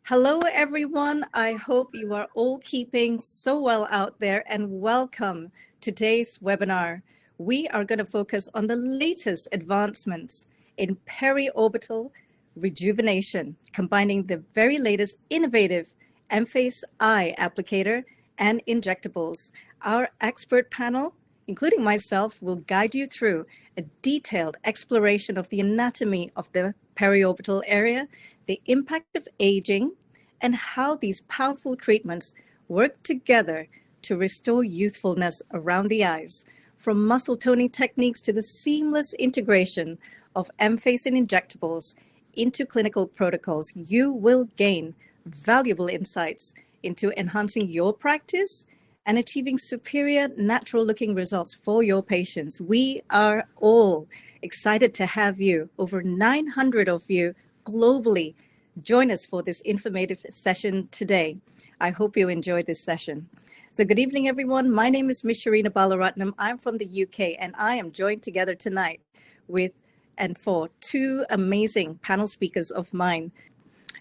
Hello, everyone. I hope you are all keeping so well out there, and welcome to today's webinar. We are going to focus on the latest advancements in periorbital rejuvenation, combining the very latest innovative EMFACE eye applicator and injectables. Our expert panel, including myself, will guide you through a detailed exploration of the anatomy of the periorbital area, the impact of aging, and how these powerful treatments work together to restore youthfulness around the eyes. From muscle toning techniques to the seamless integration of EMFACE and injectables into clinical protocols, you will gain valuable insights into enhancing your practice and achieving superior natural looking results for your patients. We are all excited to have you, over 900 of you globally, join us for this informative session today. I hope you enjoyed this session. So good evening, everyone. My name is Miss Sherina Balaratnam. I'm from the UK, and I am joined together tonight with and for two amazing panel speakers of mine.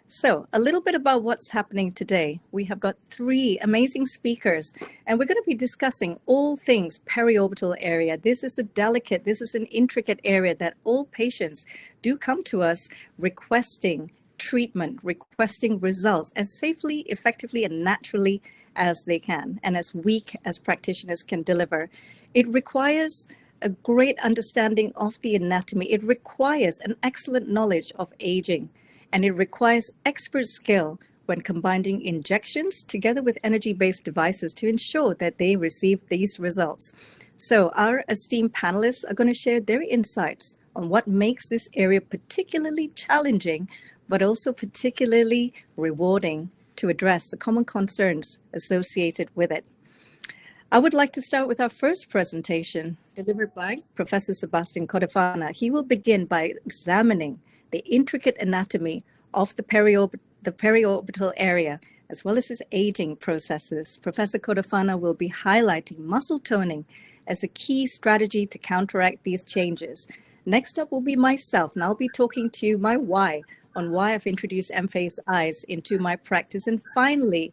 So a little bit about what's happening today. We have got three amazing speakers, and we're going to be discussing all things periorbital area. This is an intricate area that all patients do come to us requesting treatment, requesting results as safely, effectively, and naturally as they can, and as weak as practitioners can deliver. It requires a great understanding of the anatomy. It requires an excellent knowledge of aging, and it requires expert skill when combining injections together with energy-based devices to ensure that they receive these results. So our esteemed panelists are going to share their insights on what makes this area particularly challenging, but also particularly rewarding to address the common concerns associated with it. I would like to start with our first presentation delivered by Professor Sebastian Cotofana. He will begin by examining the intricate anatomy of the periorbital area, as well as his aging processes. Professor Cotofana will be highlighting muscle toning as a key strategy to counteract these changes. Next up will be myself, and I'll be talking to you my why on why I've introduced EMFACE eyes into my practice. And finally,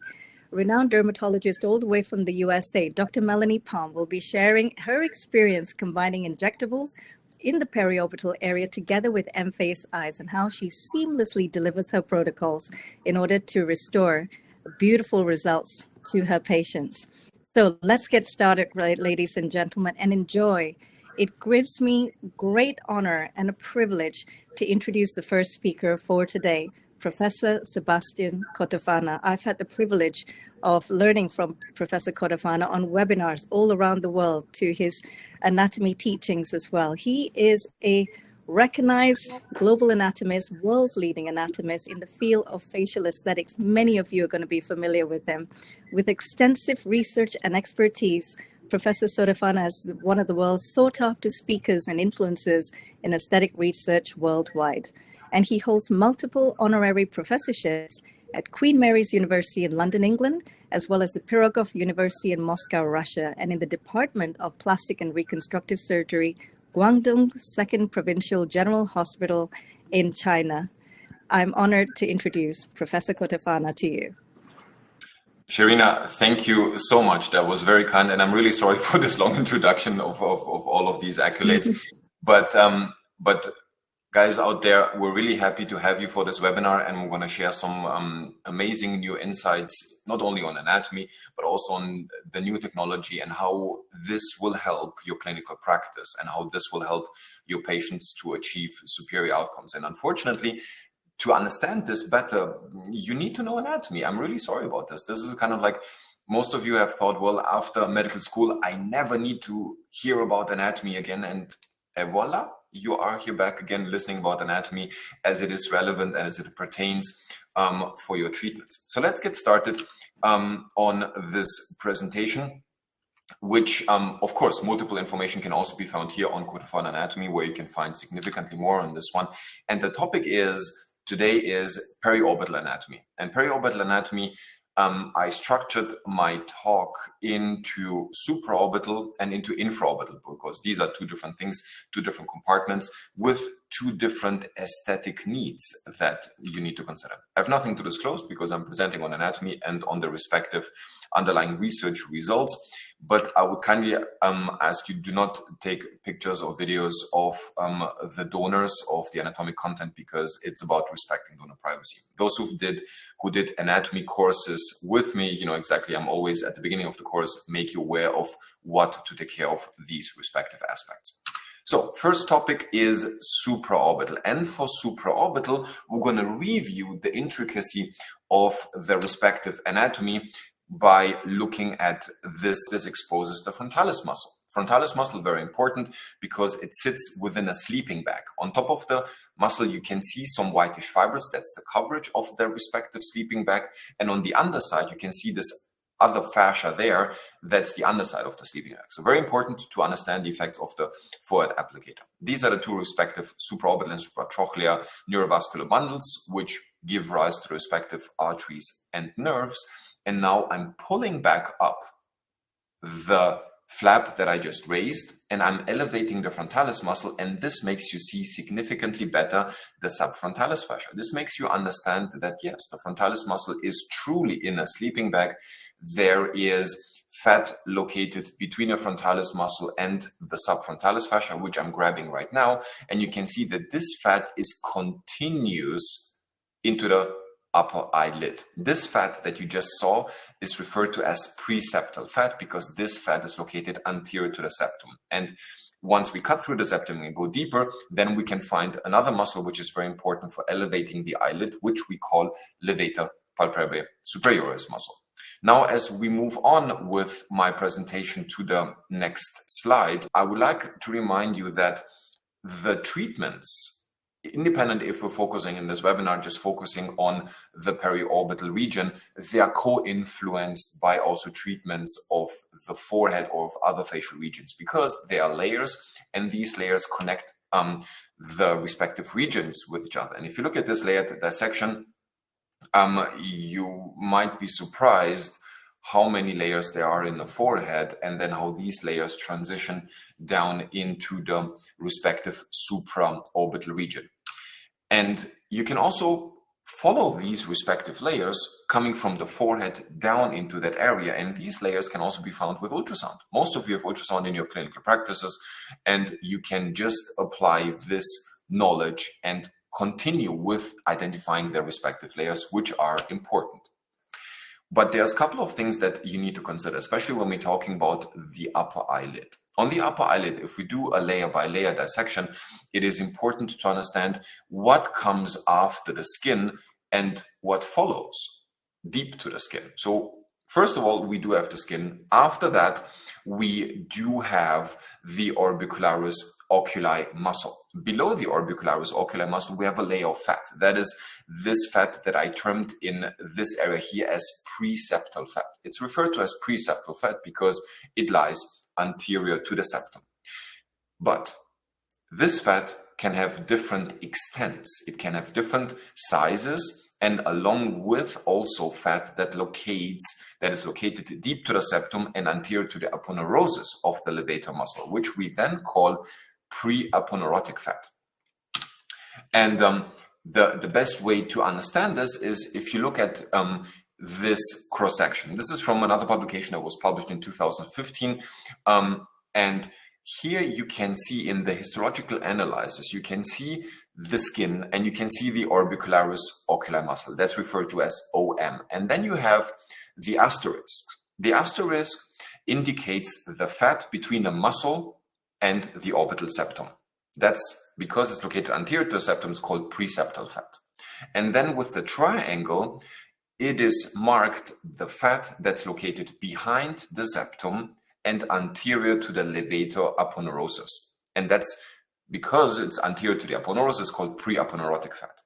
renowned dermatologist all the way from the USA, Dr. Melanie will be sharing her experience combining injectables in the periorbital area together with EMFACE eyes, and how she seamlessly delivers her protocols in order to restore beautiful results to her patients. So let's get started, ladies and gentlemen, and enjoy. It gives me great honor and a privilege to introduce the first speaker for today, Professor Sebastian Cotofana. I've had the privilege of learning from Professor Cotofana on webinars all around the world, to his anatomy teachings as well. He is a recognized global anatomist, world's leading anatomist in the field of facial aesthetics. Many of you are going to be familiar with him. With extensive research and expertise, Professor Cotofana is one of the world's sought-after speakers and influencers in aesthetic research worldwide. And he holds multiple honorary professorships at Queen Mary's University in London, England, as well as the Pirogov University in Moscow, Russia, and in the Department of Plastic and Reconstructive Surgery, Guangdong Second Provincial General Hospital in China. I'm honored to introduce Professor Cotofana to you. Sherina, thank you so much. That was very kind, and I'm really sorry for this long introduction of all of these accolades. But guys out there, we're really happy to have you for this webinar, and we're going to share some amazing new insights, not only on anatomy, but also on the new technology and how this will help your clinical practice and how this will help your patients to achieve superior outcomes. And unfortunately, to understand this better, you need to know anatomy. I'm really sorry about this. This is kind of like, most of you have thought, well, after medical school, I never need to hear about anatomy again. And voila, you are here back again listening about anatomy as it is relevant and as it pertains for your treatments. So let's get started on this presentation, which of course, multiple information can also be found here on Cotofana Anatomy, where you can find significantly more on this one. And the topic today is periorbital anatomy. And periorbital anatomy, I structured my talk into supraorbital and into infraorbital, because these are two different things, two different compartments with two different aesthetic needs that you need to consider. I have nothing to disclose because I'm presenting on anatomy and on the respective underlying research results, but I would kindly ask you, do not take pictures or videos of the donors of the anatomic content, because it's about respecting donor privacy. Those who did anatomy courses with me, you know exactly, I'm always at the beginning of the course make you aware of what to take care of these respective aspects. So first topic is supraorbital, and for supraorbital we're going to review the intricacy of the respective anatomy by looking at this. This exposes the frontalis muscle. Frontalis muscle, very important because it sits within a sleeping bag. On top of the muscle you can see some whitish fibers, that's the coverage of the respective sleeping bag, and on the underside you can see this other fascia there, that's the underside of the sleeping bag. So very important to understand the effects of the forehead applicator. These are the two respective supraorbital and supratrochlear neurovascular bundles, which give rise to the respective arteries and nerves. And now I'm pulling back up the flap that I just raised, and I'm elevating the frontalis muscle, and this makes you see significantly better the subfrontalis fascia. This makes you understand that yes, the frontalis muscle is truly in a sleeping bag. There is fat located between the frontalis muscle and the subfrontalis fascia, which I'm grabbing right now, and you can see that this fat is continuous into the upper eyelid. This fat that you just saw is referred to as preseptal fat because this fat is located anterior to the septum. And once we cut through the septum and go deeper, then we can find another muscle which is very important for elevating the eyelid, which we call levator palpebrae superioris muscle. Now, as we move on with my presentation to the next slide, I would like to remind you that the treatments, independent if we're focusing in this webinar, just focusing on the periorbital region, they are co-influenced by also treatments of the forehead or of other facial regions because they are layers, and these layers connect the respective regions with each other. And if you look at this layer dissection, you might be surprised how many layers there are in the forehead, and then how these layers transition down into the respective supraorbital region. And you can also follow these respective layers coming from the forehead down into that area, and these layers can also be found with ultrasound. Most of you have ultrasound in your clinical practices, and you can just apply this knowledge and continue with identifying their respective layers, which are important. But there's a couple of things that you need to consider, especially when we're talking about the upper eyelid. On the upper eyelid, if we do a layer by layer dissection, it is important to understand what comes after the skin and what follows deep to the skin. So first of all, we do have the skin. After that, we do have the orbicularis oculi muscle. Below the orbicularis oculi muscle, we have a layer of fat. That is this fat that I termed in this area here as preseptal fat. It's referred to as preseptal fat because it lies anterior to the septum. But this fat can have different extents. It can have different sizes, and along with also fat that is located deep to the septum and anterior to the aponeurosis of the levator muscle, which we then call pre-aponeurotic fat. And the best way to understand this is if you look at this cross-section. This is from another publication that was published in 2015. And here you can see in the histological analysis, you can see the skin and you can see the orbicularis oculi muscle. That's referred to as OM. And then you have the asterisk. The asterisk indicates the fat between the muscle and the orbital septum. That's because it's located anterior to the septum, it's called preseptal fat. And then with the triangle, it is marked the fat that's located behind the septum and anterior to the levator aponeurosis. And that's because it's anterior to the aponeurosis, it's called pre-aponeurotic fat.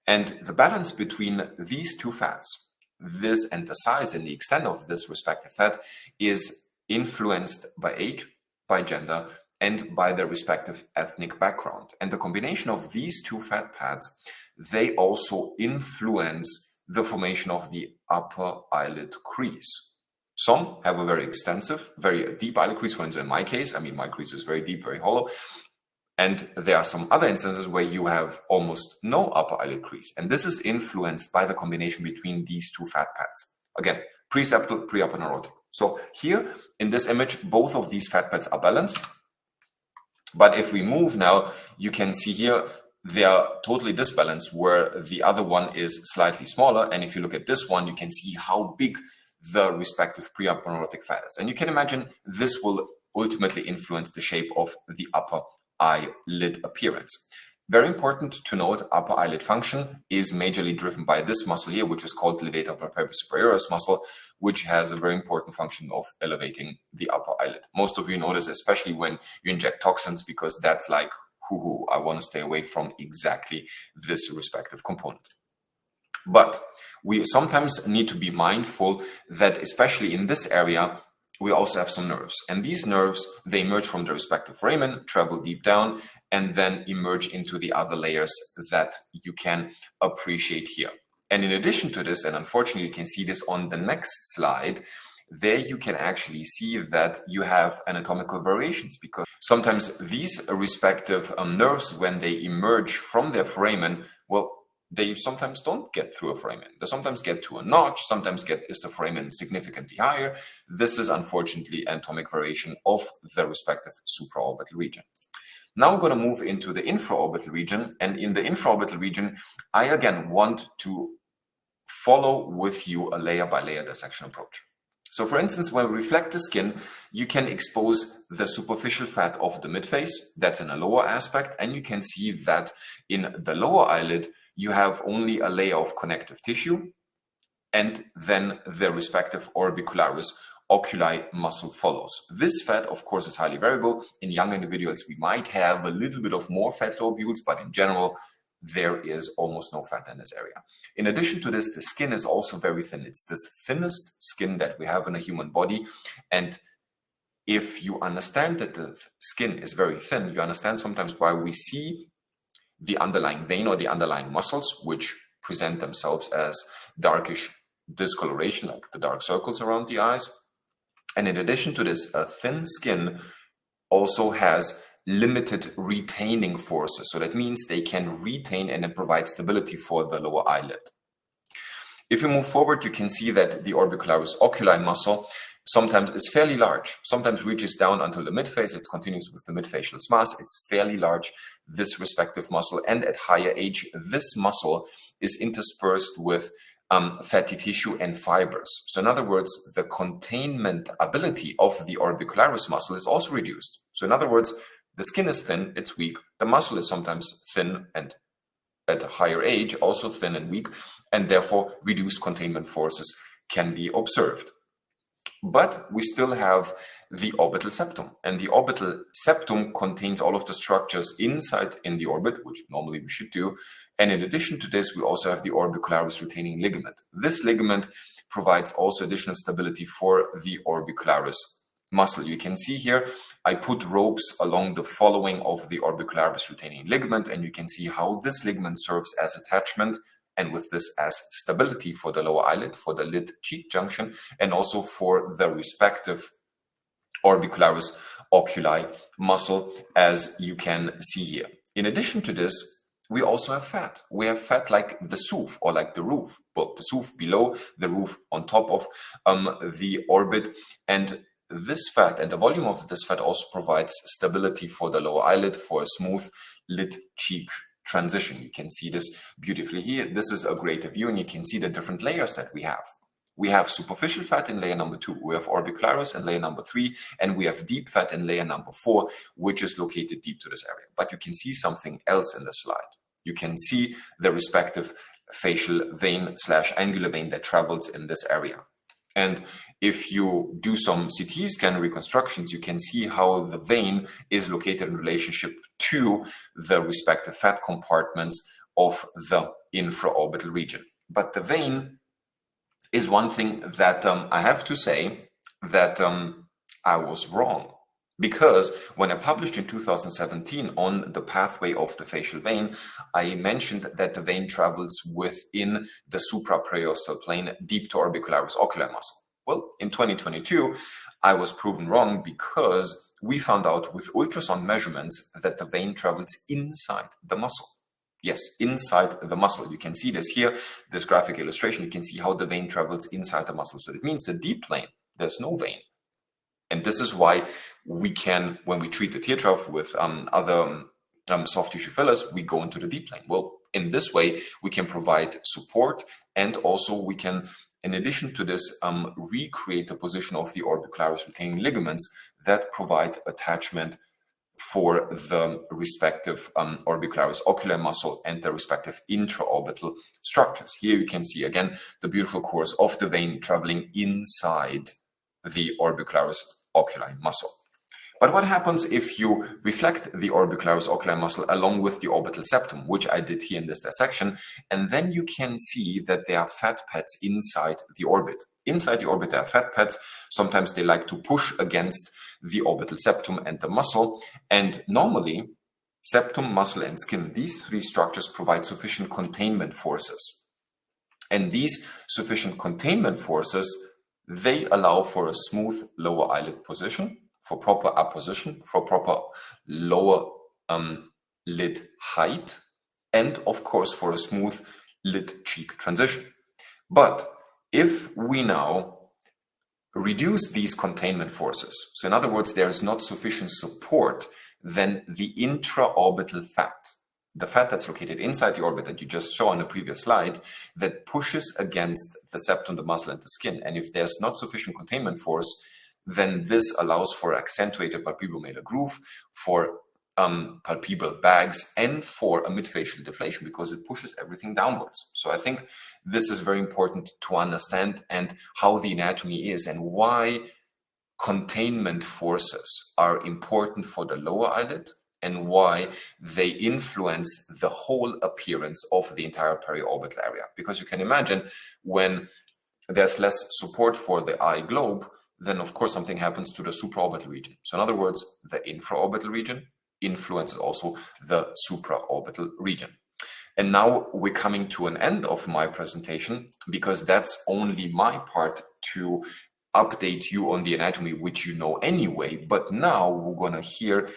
And the balance between these two fats, this and the size and the extent of this respective fat, is influenced by age, by gender, and by their respective ethnic background. And the combination of these two fat pads, they also influence the formation of the upper eyelid crease. Some have a very extensive, very deep eyelid crease. For instance, in my case, I mean, my crease is very deep, very hollow. And there are some other instances where you have almost no upper eyelid crease. And this is influenced by the combination between these two fat pads. Again, preseptal, pre-upper neurotic. So here in this image, both of these fat pads are balanced. But if we move now, you can see here they are totally disbalanced, where the other one is slightly smaller. And if you look at this one, you can see how big the respective pre-upper neurotic fat is. And you can imagine this will ultimately influence the shape of the upper eyelid appearance. Very important to note, upper eyelid function is majorly driven by this muscle here, which is called levator palpebrae superioris muscle, which has a very important function of elevating the upper eyelid. Most of you notice, especially when you inject toxins, because that's like, hoo-hoo, I want to stay away from exactly this respective component. But we sometimes need to be mindful that, especially in this area, we also have some nerves. And these nerves, they emerge from the respective foramen, travel deep down, and then emerge into the other layers that you can appreciate here. And in addition to this, and unfortunately you can see this on the next slide, there you can actually see that you have anatomical variations, because sometimes these respective nerves, when they emerge from their foramen, well, they sometimes don't get through a foramen. They sometimes get to a notch, sometimes is the foramen significantly higher. This is unfortunately anatomic variation of the respective supraorbital region. Now we're going to move into the infraorbital region. And in the infraorbital region, I again want to follow with you a layer by layer dissection approach. So for instance, when we reflect the skin, you can expose the superficial fat of the midface. That's in a lower aspect. And you can see that in the lower eyelid, you have only a layer of connective tissue, and then the respective orbicularis oculi muscle follows. This fat, of course, is highly variable. In young individuals, we might have a little bit of more fat lobules, but in general, there is almost no fat in this area. In addition to this, the skin is also very thin. It's the thinnest skin that we have in a human body. And if you understand that the skin is very thin, you understand sometimes why we see the underlying vein or the underlying muscles, which present themselves as darkish discoloration, like the dark circles around the eyes. And in addition to this, a thin skin also has limited retaining forces. So that means they can retain and it provides stability for the lower eyelid. If you move forward, you can see that the orbicularis oculi muscle sometimes is fairly large, sometimes reaches down until the midface. It's continuous with the midfacial mass. It's fairly large, this respective muscle. And at higher age, this muscle is interspersed with fatty tissue and fibers. So in other words, the containment ability of the orbicularis muscle is also reduced. So in other words, the skin is thin, it's weak. The muscle is sometimes thin and at a higher age, also thin and weak, and therefore reduced containment forces can be observed. But we still have the orbital septum, and the orbital septum contains all of the structures inside in the orbit, which normally we should do. And in addition to this, we also have the orbicularis retaining ligament. This ligament provides also additional stability for the orbicularis muscle. You can see here, I put ropes along the following of the orbicularis retaining ligament, and you can see how this ligament serves as attachment, and with this as stability for the lower eyelid, for the lid-cheek junction, and also for the respective orbicularis oculi muscle, as you can see here. In addition to this, we also have fat. We have fat like the SUV or like the roof, well, the SUV below, the roof on top of the orbit. And this fat and the volume of this fat also provides stability for the lower eyelid for a smooth lid-cheek transition. You can see this beautifully here. This is a greater view, and you can see the different layers that we have. We have superficial fat in layer number 2, we have orbicularis in layer number 3, and we have deep fat in layer number 4, which is located deep to this area. But you can see something else in the slide. You can see the respective facial vein / angular vein that travels in this area. And if you do some CT scan reconstructions, you can see how the vein is located in relationship to the respective fat compartments of the infraorbital region. But the vein is one thing that I have to say that I was wrong. Because when I published in 2017 on the pathway of the facial vein, I mentioned that the vein travels within the supraperiosteal plane deep to orbicularis oculi muscle. Well, in 2022, I was proven wrong, because we found out with ultrasound measurements that the vein travels inside the muscle. Yes, inside the muscle. You can see this here, this graphic illustration. You can see how the vein travels inside the muscle. So it means the deep plane, there's no vein. And this is why we can, when we treat the tear trough with other soft tissue fillers, we go into the deep plane. Well, in this way, we can provide support, and also we can, in addition to this, recreate the position of the orbicularis retaining ligaments that provide attachment for the respective orbicularis oculi muscle and the respective intraorbital structures. Here you can see again the beautiful course of the vein traveling inside the orbicularis oculi muscle. But what happens if you reflect the orbicularis oculi muscle along with the orbital septum, which I did here in this dissection, and then you can see that there are fat pads inside the orbit. Inside the orbit there are fat pads. Sometimes they like to push against the orbital septum and the muscle, and normally septum, muscle, and skin, these three structures provide sufficient containment forces. And these sufficient containment forces, they allow for a smooth lower eyelid position, for proper apposition, for proper lower lid height, and of course for a smooth lid cheek transition. But if we now reduce these containment forces, so in other words, there is not sufficient support, then the intraorbital fat, the fat that's located inside the orbit that you just saw on the previous slide, that pushes against the septum, the muscle, and the skin. And if there's not sufficient containment force, then this allows for accentuated palpebromalar groove, for palpebral bags, and for a midfacial deflation, because it pushes everything downwards. So I think this is very important to understand, and how the anatomy is, and why containment forces are important for the lower eyelid, and why they influence the whole appearance of the entire periorbital area. Because you can imagine, when there's less support for the eye globe, then of course something happens to the supraorbital region. So in other words, the infraorbital region influences also the supraorbital region. And now we're coming to an end of my presentation, because that's only my part to update you on the anatomy, which you know anyway. But now we're going to hear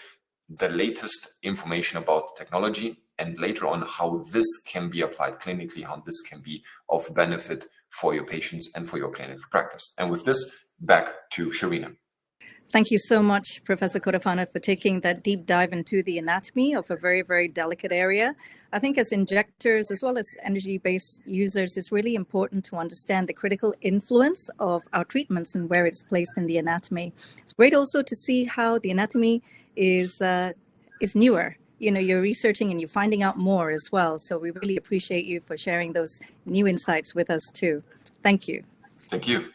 the latest information about technology, and later on how this can be applied clinically, how this can be of benefit for your patients and for your clinical practice. And with this, back to Sherina. Thank you so much, Professor Cotofana, for taking that deep dive into the anatomy of a very, very delicate area. I think as injectors, as well as energy-based users, it's really important to understand the critical influence of our treatments and where it's placed in the anatomy. It's great also to see how the anatomy is newer. You know, you're researching and you're finding out more as well. So we really appreciate you for sharing those new insights with us too. Thank you. Thank you.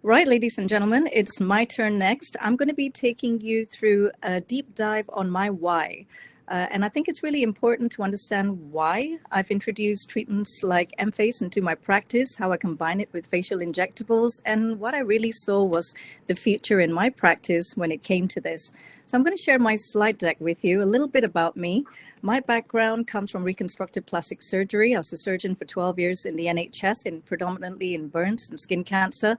Right, ladies and gentlemen, it's my turn next. I'm going to be taking you through a deep dive on my why. And I think it's really important to understand why I've introduced treatments like EMFACE into my practice, how I combine it with facial injectables, and what I really saw was the future in my practice when it came to this. So I'm going to share my slide deck with you, a little bit about me. My background comes from reconstructive plastic surgery. I was a surgeon for 12 years in the NHS, predominantly in burns and skin cancer.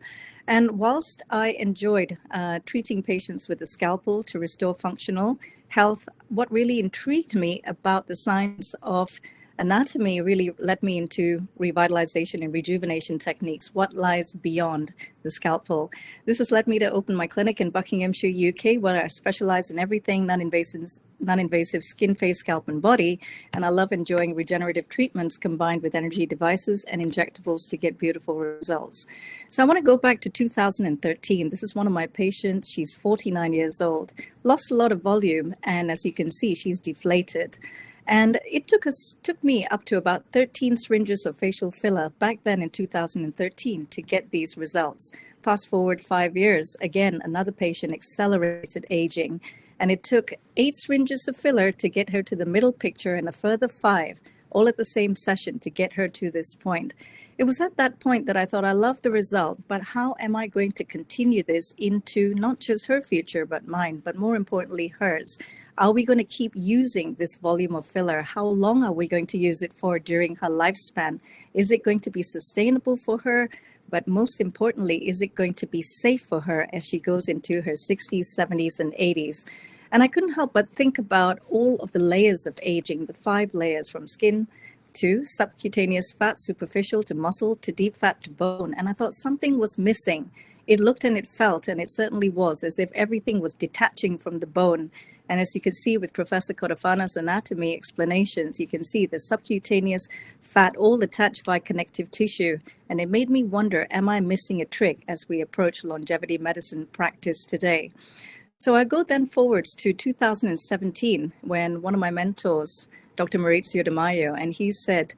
And whilst I enjoyed treating patients with a scalpel to restore functional health, what really intrigued me about the science of anatomy really led me into revitalization and rejuvenation techniques. What lies beyond the scalpel? This has led me to open my clinic in Buckinghamshire, UK, where I specialize in everything non-invasive skin, face, scalp, and body. And I love enjoying regenerative treatments combined with energy devices and injectables to get beautiful results. So I want to go back to 2013. This is one of my patients. She's 49 years old, lost a lot of volume. And as you can see, she's deflated. And it took me up to about 13 syringes of facial filler back then in 2013 to get these results. Fast forward 5 years, again, another patient, accelerated aging. And it took 8 syringes of filler to get her to the middle picture, and a further 5, all at the same session, to get her to this point. It was at that point that I thought, I love the result, but how am I going to continue this into not just her future, but mine, but more importantly, hers? Are we going to keep using this volume of filler? How long are we going to use it for during her lifespan? Is it going to be sustainable for her? but most importantly, is it going to be safe for her as she goes into her 60s, 70s, and 80s? And I couldn't help but think about all of the layers of aging, the 5 layers from skin to subcutaneous fat, superficial to muscle to deep fat to bone. And I thought something was missing. It looked and it felt, and it certainly was, as if everything was detaching from the bone. And as you can see with Professor Cotofana's anatomy explanations, you can see the subcutaneous fat all attached by connective tissue. And it made me wonder, am I missing a trick as we approach longevity medicine practice today? So I go then forwards to 2017, when one of my mentors, Dr. Maurizio De Maio, and he said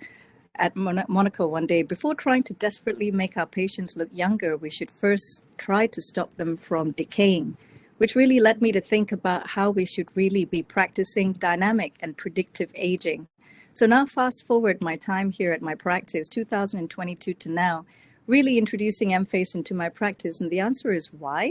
at Monaco one day, before trying to desperately make our patients look younger, we should first try to stop them from decaying, which really led me to think about how we should really be practicing dynamic and predictive aging. So now fast forward my time here at my practice, 2022 to now, really introducing EMFACE into my practice. And the answer is why?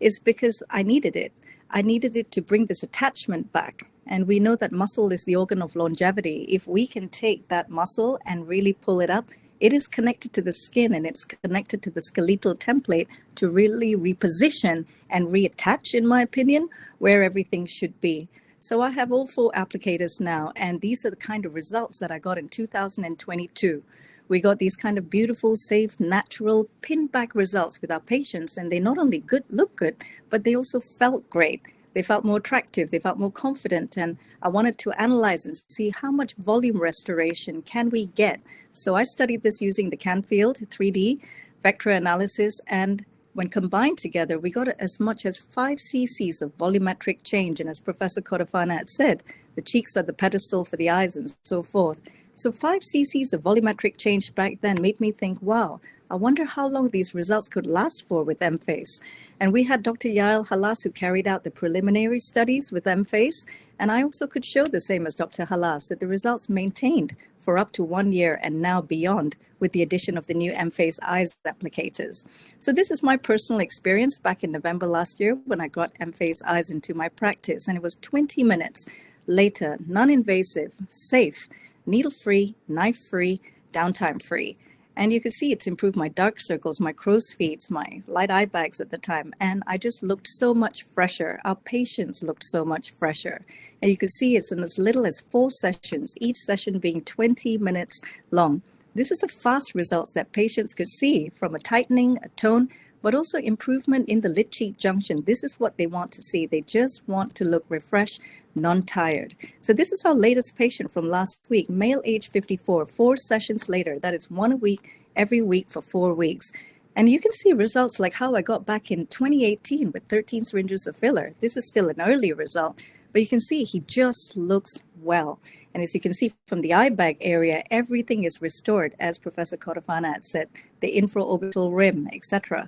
Is because I needed it. I needed it to bring this attachment back. And we know that muscle is the organ of longevity. If we can take that muscle and really pull it up, it is connected to the skin and it's connected to the skeletal template to really reposition and reattach, in my opinion, where everything should be. So I have all 4 applicators now, and these are the kind of results that I got in 2022. We got these kind of beautiful, safe, natural, pin-back results with our patients, and they not only look good, but they also felt great. They felt more attractive, they felt more confident, and I wanted to analyze and see how much volume restoration can we get. So I studied this using the Canfield 3D vector analysis, and when combined together, we got as much as 5 cc's of volumetric change. And as Professor Cotofana had said, the cheeks are the pedestal for the eyes and so forth. So 5 cc's of volumetric change back then made me think, wow, I wonder how long these results could last for with EMFACE. And we had Dr. Yael Halas, who carried out the preliminary studies with EMFACE. And I also could show the same as Dr. Halas, that the results maintained for up to 1 year and now beyond with the addition of the new EMFACE Eyes applicators. So this is my personal experience back in November last year when I got EMFACE Eyes into my practice. And it was 20 minutes later, non-invasive, safe, needle-free, knife-free, downtime-free. And you can see it's improved my dark circles, my crow's feet, my light eye bags at the time. And I just looked so much fresher. Our patients looked so much fresher. And you can see it's in as little as 4 sessions, each session being 20 minutes long. This is the fast results that patients could see from a tightening, a tone, but also improvement in the lid-cheek junction. This is what they want to see. They just want to look refreshed, non-tired. So this is our latest patient from last week, male age 54, 4 sessions later. That is 1 a week, every week for 4 weeks. And you can see results like how I got back in 2018 with 13 syringes of filler. This is still an early result, but you can see he just looks well. And as you can see from the eye bag area, everything is restored, as Professor Cotofana had said, the infraorbital rim, etc.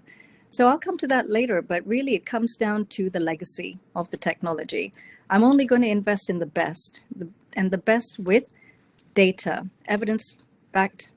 So I'll come to that later, but really it comes down to the legacy of the technology. I'm only going to invest in the best, and the best with data, evidence-backed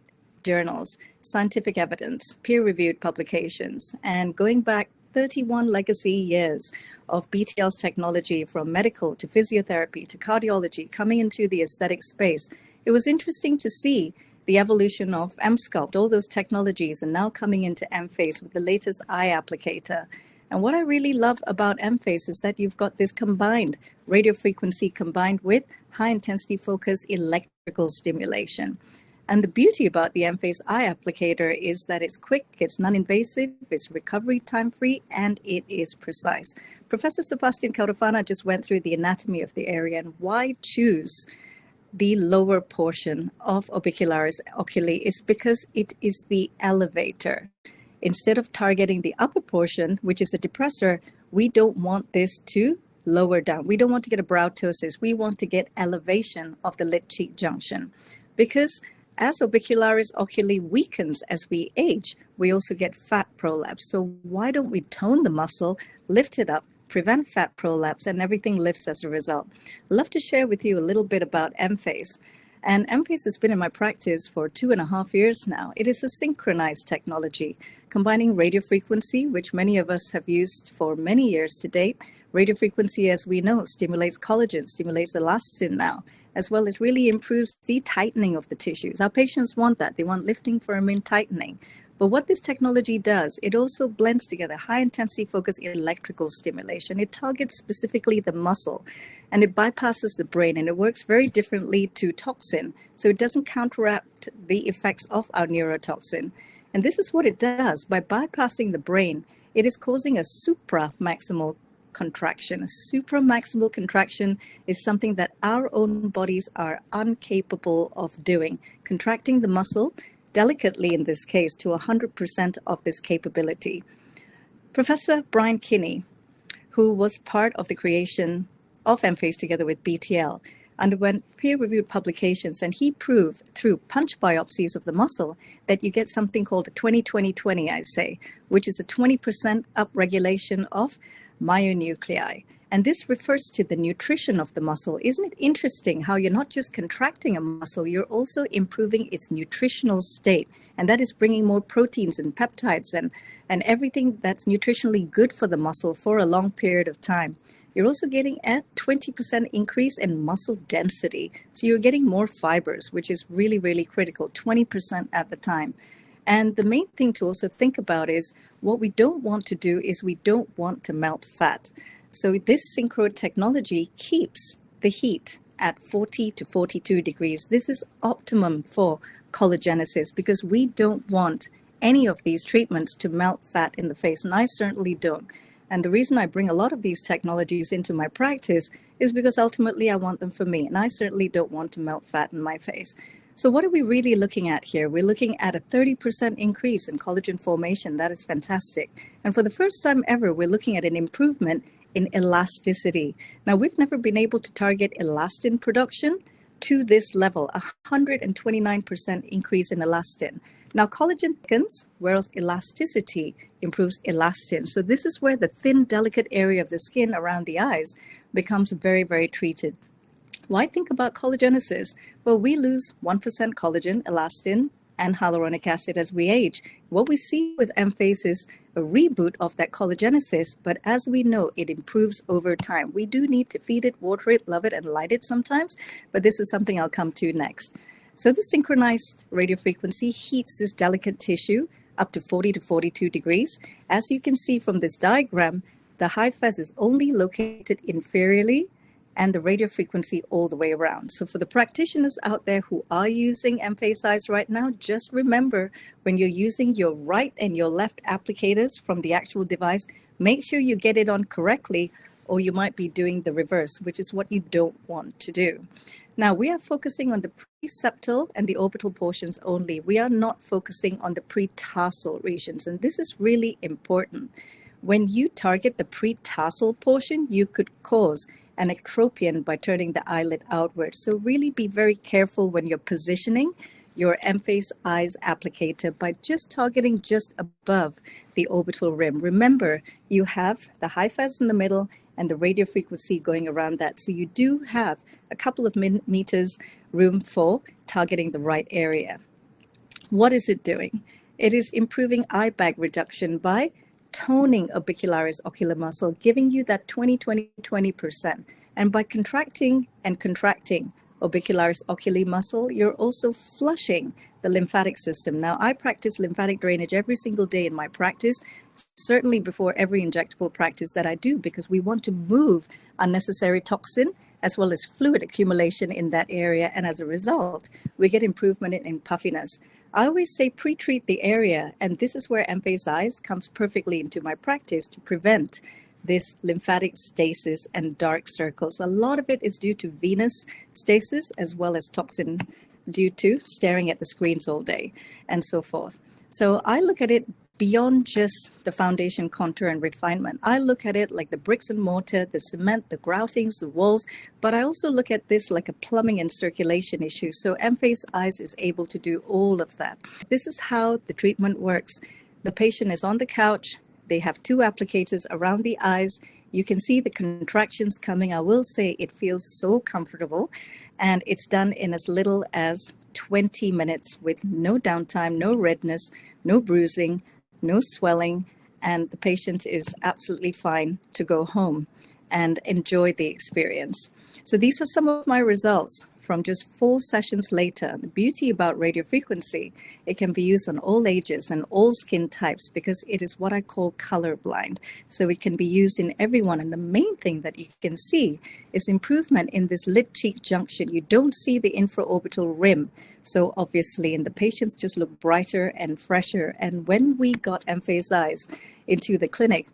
journals, scientific evidence, peer-reviewed publications, and going back 31 legacy years of BTL's technology, from medical to physiotherapy to cardiology, coming into the aesthetic space. It was interesting to see the evolution of M-Sculpt, all those technologies, and now coming into EMFACE with the latest eye applicator. And what I really love about EMFACE is that you've got this combined radio frequency combined with high intensity focus electrical stimulation. And the beauty about the EMFACE eye applicator is that it's quick, it's non-invasive, it's recovery time-free, and it is precise. Professor Sebastian Cotofana just went through the anatomy of the area, and why choose the lower portion of orbicularis oculi is because it is the elevator. Instead of targeting the upper portion, which is a depressor, we don't want this to lower down. We don't want to get a brow ptosis. We want to get elevation of the lid cheek junction, because as orbicularis oculi weakens as we age, we also get fat prolapse. So why don't we tone the muscle, lift it up, prevent fat prolapse, and everything lifts as a result? I'd love to share with you a little bit about EMFACE. And EMFACE has been in my practice for 2.5 years now. It is a synchronized technology, combining radio frequency, which many of us have used for many years to date. Radio frequency, as we know, stimulates collagen, stimulates elastin now, as well as really improves the tightening of the tissues. Our patients want that. They want lifting, firming, tightening. But what this technology does, it also blends together high-intensity focused electrical stimulation. It targets specifically the muscle, and it bypasses the brain, and it works very differently to toxin. So it doesn't counteract the effects of our neurotoxin. And this is what it does. By bypassing the brain, it is causing a supramaximal contraction. A supramaximal contraction is something that our own bodies are incapable of doing, contracting the muscle delicately in this case to 100% of this capability. Professor Brian Kinney, who was part of the creation of EMFACE together with BTL, underwent peer-reviewed publications, and he proved through punch biopsies of the muscle that you get something called a 20-20-20, I say, which is a 20% upregulation of myonuclei. And this refers to the nutrition of the muscle. Isn't it interesting how you're not just contracting a muscle, you're also improving its nutritional state. And that is bringing more proteins and peptides and everything that's nutritionally good for the muscle for a long period of time. You're also getting a 20% increase in muscle density. So you're getting more fibers, which is really, really critical, 20% at the time. And the main thing to also think about is what we don't want to do is we don't want to melt fat. So this synchro technology keeps the heat at 40 to 42 degrees. This is optimum for collagenesis because we don't want any of these treatments to melt fat in the face, and I certainly don't. And the reason I bring a lot of these technologies into my practice is because ultimately I want them for me, and I certainly don't want to melt fat in my face. So what are we really looking at here? We're looking at a 30% increase in collagen formation. That is fantastic. And for the first time ever, we're looking at an improvement in elasticity. Now, we've never been able to target elastin production to this level, 129% increase in elastin. Now, collagen thickens, whereas elasticity improves elastin. So this is where the thin, delicate area of the skin around the eyes becomes very, very treated. Why think about collagenesis? Well, we lose 1% collagen, elastin, and hyaluronic acid as we age. What we see with EMFACE is a reboot of that collagenesis, but as we know, it improves over time. We do need to feed it, water it, love it, and light it sometimes, but this is something I'll come to next. So the synchronized radiofrequency heats this delicate tissue up to 40 to 42 degrees. As you can see from this diagram, the high phase is only located inferiorly and the radio frequency all the way around. So for the practitioners out there who are using EMFACE right now, just remember when you're using your right and your left applicators from the actual device, make sure you get it on correctly, or you might be doing the reverse, which is what you don't want to do. Now, we are focusing on the preseptal and the orbital portions only. We are not focusing on the pretarsal regions, and this is really important. When you target the pretarsal portion, you could cause an ectropion by turning the eyelid outward. So really be very careful when you're positioning your EMFACE eyes applicator by just targeting just above the orbital rim. Remember, you have the high phase in the middle and the radio frequency going around that. So you do have a couple of meters room for targeting the right area. What is it doing? It is improving eye bag reduction by toning orbicularis ocular muscle, giving you that 20%. And by contracting and contracting orbicularis oculi muscle, you're also flushing the lymphatic system. Now, I practice lymphatic drainage every single day in my practice, certainly before every injectable practice that I do, because we want to move unnecessary toxin as well as fluid accumulation in that area. And as a result, we get improvement in puffiness. I always say pre-treat the area, and this is where EMFACE Eyes comes perfectly into my practice to prevent this lymphatic stasis and dark circles. A lot of it is due to venous stasis as well as toxin due to staring at the screens all day and so forth. So I look at it beyond just the foundation contour and refinement. I look at it like the bricks and mortar, the cement, the groutings, the walls, but I also look at this like a plumbing and circulation issue. So EMFACE Eyes is able to do all of that. This is how the treatment works. The patient is on the couch. They have two applicators around the eyes. You can see the contractions coming. I will say it feels so comfortable, and it's done in as little as 20 minutes with no downtime, no redness, no bruising, no swelling, and the patient is absolutely fine to go home and enjoy the experience. So these are some of my results from just 4 sessions later. The beauty about radiofrequency, it can be used on all ages and all skin types because it is what I call colorblind. So it can be used in everyone. And the main thing that you can see is improvement in this lid-cheek junction. You don't see the infraorbital rim. So obviously, and the patients just look brighter and fresher. And when we got EMFACE eyes into the clinic,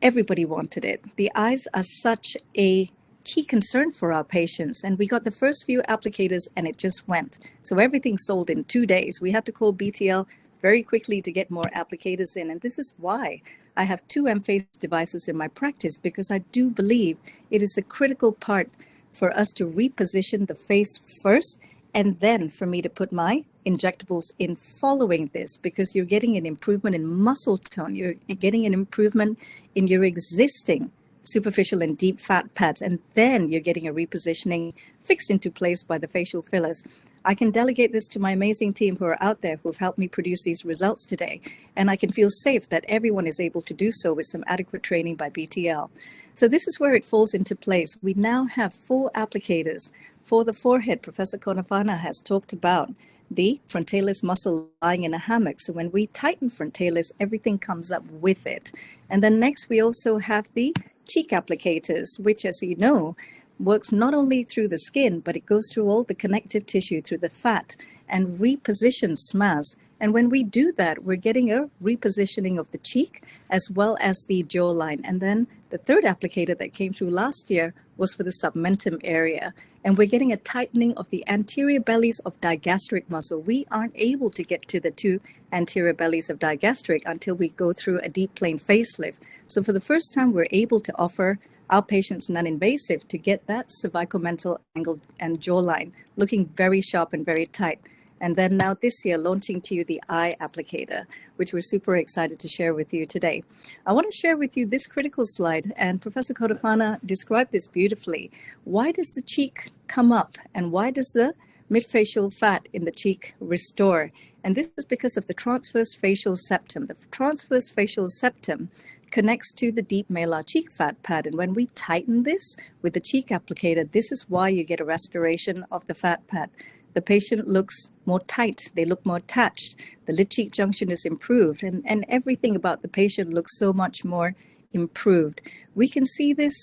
everybody wanted it. The eyes are such a key concern for our patients. And we got the first few applicators and it just went. So everything sold in 2 days. We had to call BTL very quickly to get more applicators in. And this is why I have 2 EMFACE devices in my practice, because I do believe it is a critical part for us to reposition the face first, and then for me to put my injectables in following this, because you're getting an improvement in muscle tone. You're getting an improvement in your existing superficial and deep fat pads, and then you're getting a repositioning fixed into place by the facial fillers. I can delegate this to my amazing team who are out there who've helped me produce these results today, and I can feel safe that everyone is able to do so with some adequate training by BTL. So this is where it falls into place. We now have 4 applicators for the forehead. Professor Cotofana has talked about the frontalis muscle lying in a hammock. So when we tighten frontalis, everything comes up with it. And then next, we also have the cheek applicators, which, as you know, works not only through the skin, but it goes through all the connective tissue, through the fat, and repositions SMAS. And when we do that, we're getting a repositioning of the cheek as well as the jawline. And then the third applicator that came through last year was for the submentum area. And we're getting a tightening of the anterior bellies of digastric muscle. We aren't able to get to the 2 anterior bellies of digastric until we go through a deep plane facelift. So for the first time, we're able to offer our patients non-invasive to get that cervical-mental angle and jawline looking very sharp and very tight. And then now this year, launching to you the eye applicator, which we're super excited to share with you today. I want to share with you this critical slide, and Professor Cotofana described this beautifully. Why does the cheek come up, and why does the midfacial fat in the cheek restore? And this is because of the transverse facial septum. The transverse facial septum connects to the deep malar cheek fat pad. And when we tighten this with the cheek applicator, this is why you get a restoration of the fat pad. The patient looks more tight, they look more attached, the lid cheek junction is improved, and everything about the patient looks so much more improved. We can see this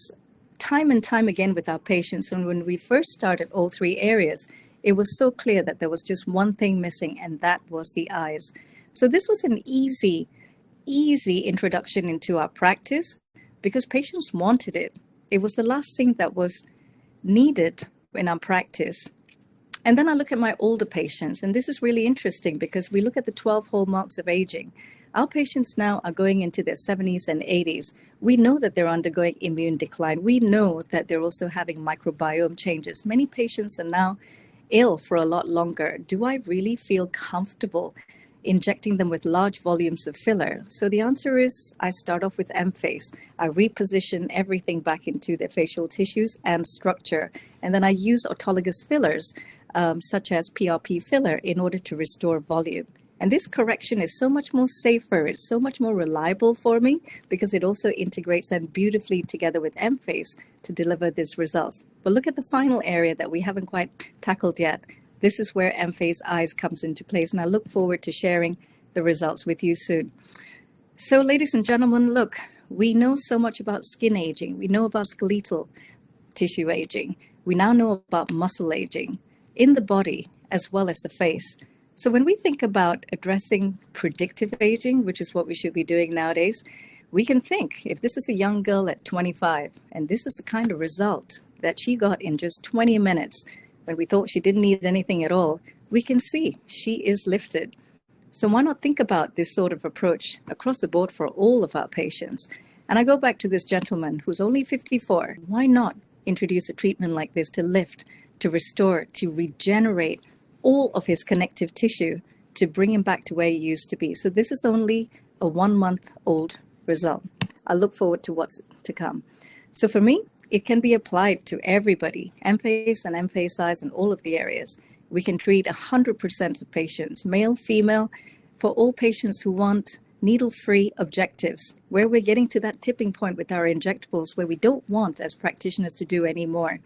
time and time again with our patients. And when we first started all 3 areas, it was so clear that there was just one thing missing, and that was the eyes. So this was an easy introduction into our practice because patients wanted it. It was the last thing that was needed in our practice. And then I look at my older patients, and this is really interesting because we look at the 12 hallmarks of aging. Our patients now are going into their 70s and 80s. We know that they're undergoing immune decline. We know that they're also having microbiome changes. Many patients are now ill for a lot longer. Do I really feel comfortable injecting them with large volumes of filler? So the answer is I start off with EMFACE. I reposition everything back into their facial tissues and structure. And then I use autologous fillers, such as PRP filler, in order to restore volume. And this correction is so much more safer, it's so much more reliable for me because it also integrates them beautifully together with EMFACE to deliver these results. But look at the final area that we haven't quite tackled yet. This is where EMFACE eyes comes into place, and I look forward to sharing the results with you soon. So ladies and gentlemen, look, we know so much about skin aging. We know about skeletal tissue aging. We now know about muscle aging in the body as well as the face. So when we think about addressing predictive aging, which is what we should be doing nowadays, we can think if this is a young girl at 25 and this is the kind of result that she got in just 20 minutes when we thought she didn't need anything at all, we can see she is lifted. So why not think about this sort of approach across the board for all of our patients? And I go back to this gentleman who's only 54. Why not introduce a treatment like this to lift, to restore, to regenerate all of his connective tissue, to bring him back to where he used to be? So this is only a 1-month-old result. I look forward to what's to come. So for me, it can be applied to everybody, EMFACE and EMFACE eyes in all of the areas. We can treat 100% of patients, male, female, for all patients who want needle-free objectives, where we're getting to that tipping point with our injectables where we don't want as practitioners to do anymore.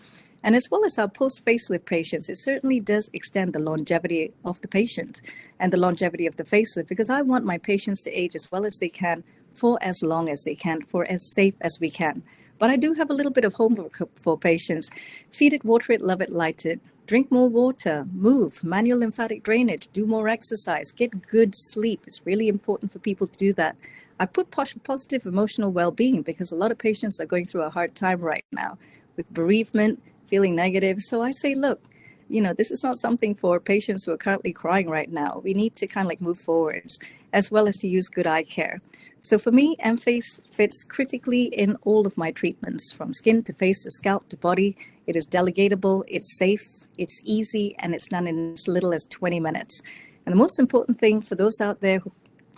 And as well as our post-facelift patients, it certainly does extend the longevity of the patient and the longevity of the facelift, because I want my patients to age as well as they can, for as long as they can, for as safe as we can. But I do have a little bit of homework for patients. Feed it, water it, love it, light it. Drink more water, move, manual lymphatic drainage, do more exercise, get good sleep. It's really important for people to do that. I put positive emotional well-being because a lot of patients are going through a hard time right now with bereavement, feeling negative. So I say, look, this is not something for patients who are currently crying right now. We need to kind of like move forwards, as well as to use good eye care. So for me, EMFACE fits critically in all of my treatments, from skin to face to scalp to body. It is delegatable, it's safe, it's easy, and it's done in as little as 20 minutes. And the most important thing for those out there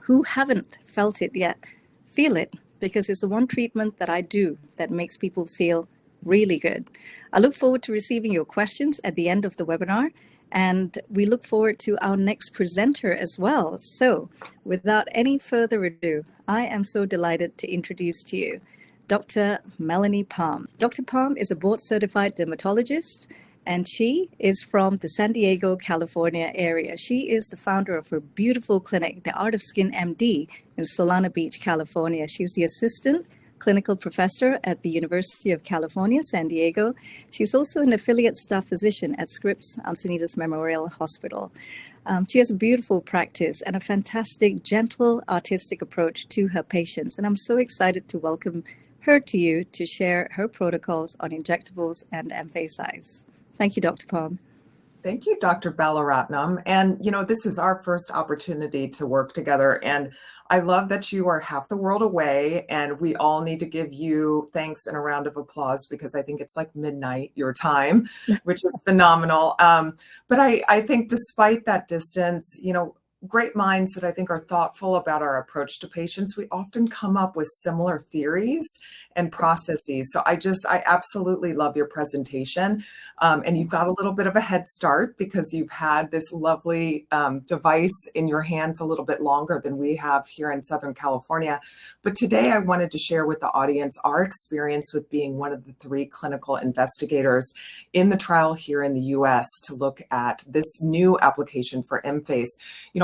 who haven't felt it yet, feel it, because it's the one treatment that I do that makes people feel really good. I look forward to receiving your questions at the end of the webinar, and we look forward to our next presenter as well. So without any further ado, I am so delighted to introduce to you Dr. Melanie Palm. Dr. Palm is a board-certified dermatologist, and she is from the San Diego, California area. She is the founder of her beautiful clinic, The Art of Skin MD, in Solana Beach, California. She's the assistant clinical professor at the University of California, San Diego. She's also an affiliate staff physician at Scripps Encinitas Memorial Hospital. She has a beautiful practice and a fantastic, gentle, artistic approach to her patients. And I'm so excited to welcome her to you to share her protocols on injectables and EMFACE eyes. Thank you, Dr. Palm. Thank you, Dr. Balaratnam. And, this is our first opportunity to work together. And I love that you are half the world away, and we all need to give you thanks and a round of applause, because I think it's like midnight your time, which is phenomenal. But I think despite that distance, great minds that I think are thoughtful about our approach to patients, we often come up with similar theories and processes. So I absolutely love your presentation. And you've got a little bit of a head start because you've had this lovely device in your hands a little bit longer than we have here in Southern California. But today I wanted to share with the audience our experience with being one of the 3 clinical investigators in the trial here in the US to look at this new application for EMFACE.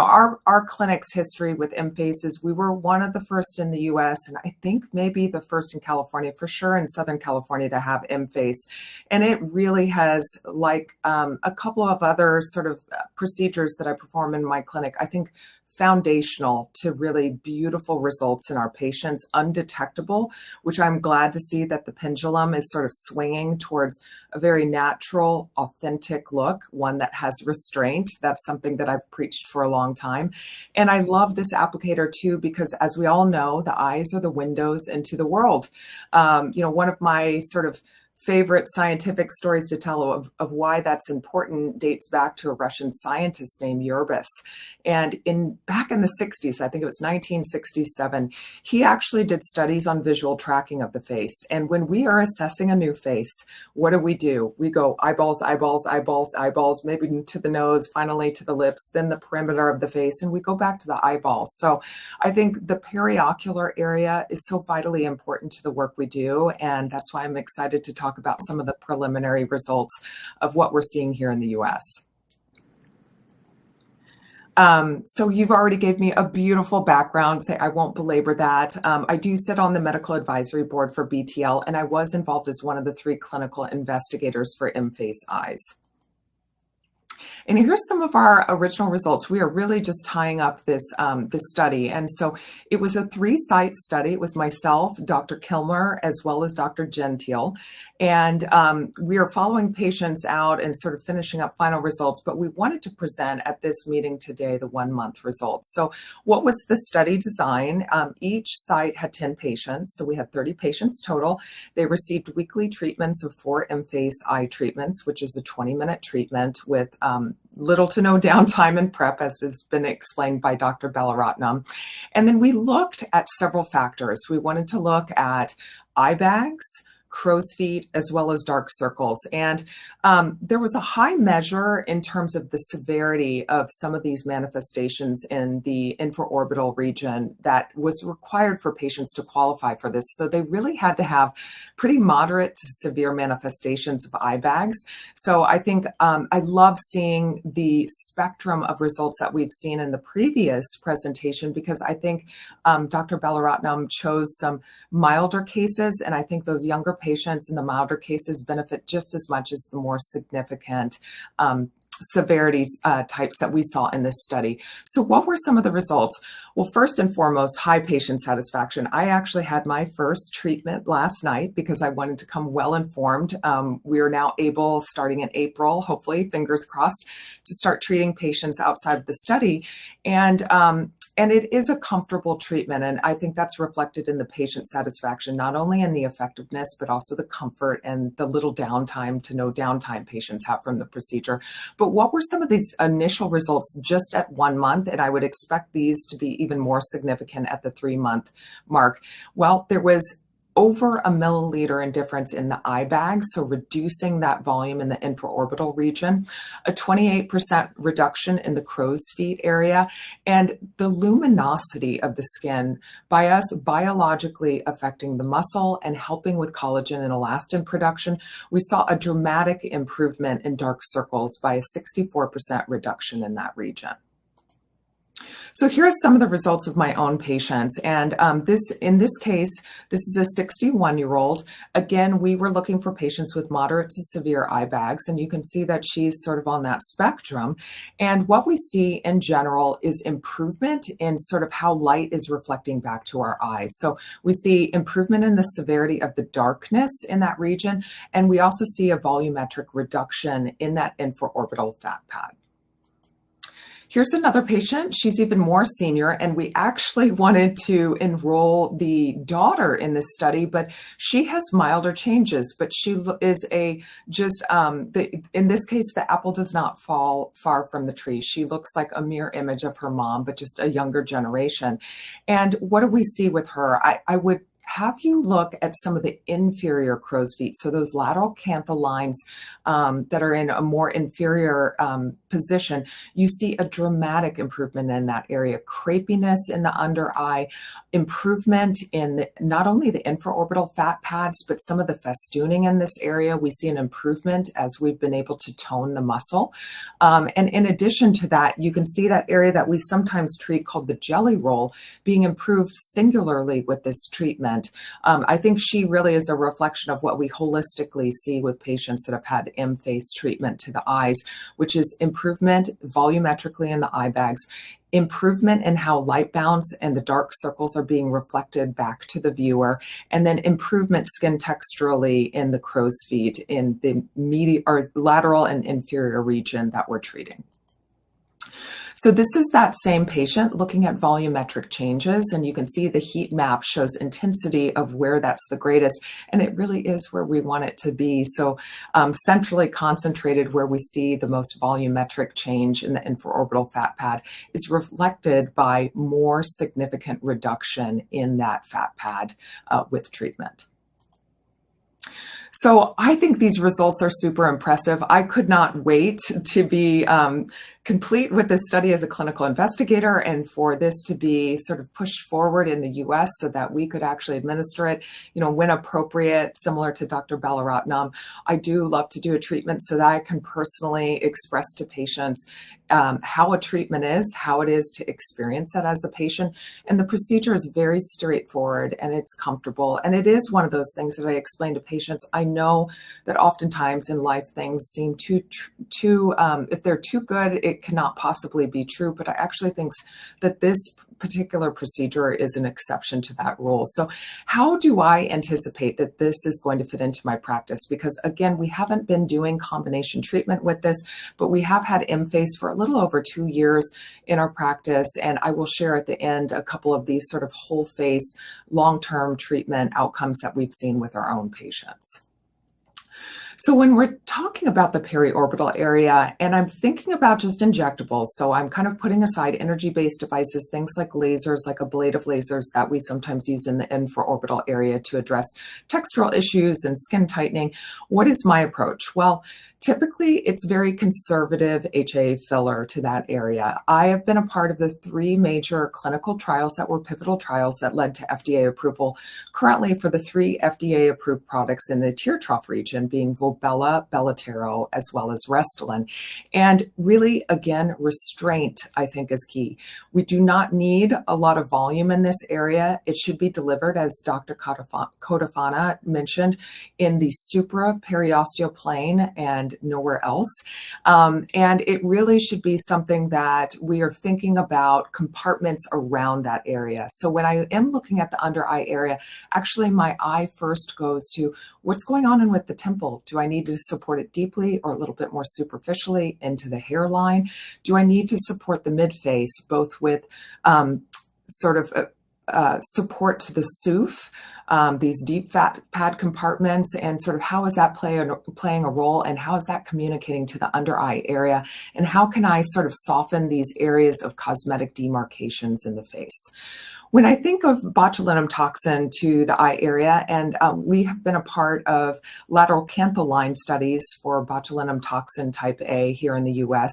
Our clinic's history with EMFACE is we were one of the first in the US, and I think maybe the first in California, for sure in Southern California, to have EMFACE. And it really has, like a couple of other sort of procedures that I perform in my clinic, I think foundational to really beautiful results in our patients, undetectable, which I'm glad to see that the pendulum is sort of swinging towards a very natural, authentic look, one that has restraint. That's something that I've preached for a long time. And I love this applicator too, because as we all know, the eyes are the windows into the world. One of my sort of favorite scientific stories to tell of why that's important dates back to a Russian scientist named Urbis. And back in the 60s, I think it was 1967, he actually did studies on visual tracking of the face. And when we are assessing a new face, what do? We go eyeballs, eyeballs, eyeballs, eyeballs, maybe to the nose, finally to the lips, then the perimeter of the face, and we go back to the eyeballs. So I think the periocular area is so vitally important to the work we do. And that's why I'm excited to talk about some of the preliminary results of what we're seeing here in the US. So you've already gave me a beautiful background, so I won't belabor that. I do sit on the medical advisory board for BTL, and I was involved as one of the 3 clinical investigators for EMFACE eyes. And here's some of our original results. We are really just tying up this study. And so it was a 3-site study. It was myself, Dr. Kilmer, as well as Dr. Gentile. And we are following patients out and sort of finishing up final results, but we wanted to present at this meeting today the 1-month results. So what was the study design? Each site had 10 patients, so we had 30 patients total. They received weekly treatments of 4 EMFACE eye treatments, which is a 20-minute treatment with little to no downtime and prep, as has been explained by Dr. Balaratnam. And then we looked at several factors. We wanted to look at eye bags, crow's feet, as well as dark circles. And there was a high measure in terms of the severity of some of these manifestations in the infraorbital region that was required for patients to qualify for this. So they really had to have pretty moderate to severe manifestations of eye bags. So I think I love seeing the spectrum of results that we've seen in the previous presentation, because I think Dr. Balaratnam chose some milder cases, and I think those younger patients in the milder cases benefit just as much as the more significant severity types that we saw in this study. So what were some of the results? Well, first and foremost, high patient satisfaction. I actually had my first treatment last night because I wanted to come well informed. We are now able, starting in April, hopefully, fingers crossed, to start treating patients outside of the study. And it is a comfortable treatment, and I think that's reflected in the patient satisfaction, not only in the effectiveness, but also the comfort and the little downtime to no downtime patients have from the procedure. But what were some of these initial results just at 1 month? And I would expect these to be even more significant at the 3-month mark. Well, there was over 1 milliliter in difference in the eye bag, so reducing that volume in the infraorbital region, a 28% reduction in the crow's feet area, and the luminosity of the skin by us biologically affecting the muscle and helping with collagen and elastin production. We saw a dramatic improvement in dark circles by a 64% reduction in that region. So here are some of the results of my own patients. And in this case, this is a 61-year-old. Again, we were looking for patients with moderate to severe eye bags, and you can see that she's sort of on that spectrum. And what we see in general is improvement in sort of how light is reflecting back to our eyes. So we see improvement in the severity of the darkness in that region, and we also see a volumetric reduction in that infraorbital fat pad. Here's another patient. She's even more senior, and we actually wanted to enroll the daughter in this study, but she has milder changes. But she is in this case, the apple does not fall far from the tree. She looks like a mirror image of her mom, but just a younger generation. And what do we see with her? I would have you look at some of the inferior crow's feet. So those lateral canthal lines that are in a more inferior position, you see a dramatic improvement in that area. Crepiness in the under eye, improvement in not only the infraorbital fat pads, but some of the festooning in this area. We see an improvement as we've been able to tone the muscle. And in addition to that, you can see that area that we sometimes treat called the jelly roll being improved singularly with this treatment. I think she really is a reflection of what we holistically see with patients that have had EMFACE treatment to the eyes, which is improvement volumetrically in the eye bags, improvement in how light bounce and the dark circles are being reflected back to the viewer, and then improvement skin texturally in the crow's feet in the medial or lateral and inferior region that we're treating. So this is that same patient looking at volumetric changes, and you can see the heat map shows intensity of where that's the greatest, and it really is where we want it to be. So centrally concentrated where we see the most volumetric change in the infraorbital fat pad is reflected by more significant reduction in that fat pad with treatment. So I think these results are super impressive. I could not wait to be complete with this study as a clinical investigator and for this to be sort of pushed forward in the US so that we could actually administer it, when appropriate, similar to Dr. Balaratnam. I do love to do a treatment so that I can personally express to patients how a treatment is, how it is to experience it as a patient. And the procedure is very straightforward and it's comfortable. And it is one of those things that I explain to patients. I know that oftentimes in life things seem too if they're too good, it cannot possibly be true. But I actually think that this particular procedure is an exception to that rule. So how do I anticipate that this is going to fit into my practice? Because again, we haven't been doing combination treatment with this, but we have had EMFACE for a little over 2 years in our practice. And I will share at the end a couple of these sort of whole face long-term treatment outcomes that we've seen with our own patients. So when we're talking about the periorbital area, and I'm thinking about just injectables, so I'm kind of putting aside energy-based devices, things like lasers, like ablative lasers that we sometimes use in the infraorbital area to address textural issues and skin tightening. What is my approach? Well, typically it's very conservative HA filler to that area. I have been a part of the 3 major clinical trials that were pivotal trials that led to FDA approval currently for the 3 FDA approved products in the tear trough region, being Volbella, Bellatero, as well as Restylane. And really, again, restraint, I think, is key. We do not need a lot of volume in this area. It should be delivered, as Dr. Cotofana mentioned, in the supra-periosteal plane and nowhere else. And it really should be something that we are thinking about compartments around that area. So when I am looking at the under eye area, actually my eye first goes to what's going on with the temple. Do I need to support it deeply or a little bit more superficially into the hairline? Do I need to support the mid-face, both with support to the SOOF, these deep fat pad compartments, and sort of how is that playing a role, and how is that communicating to the under eye area, and how can I sort of soften these areas of cosmetic demarcations in the face? When I think of botulinum toxin to the eye area, and we have been a part of lateral canthal line studies for botulinum toxin type A here in the US.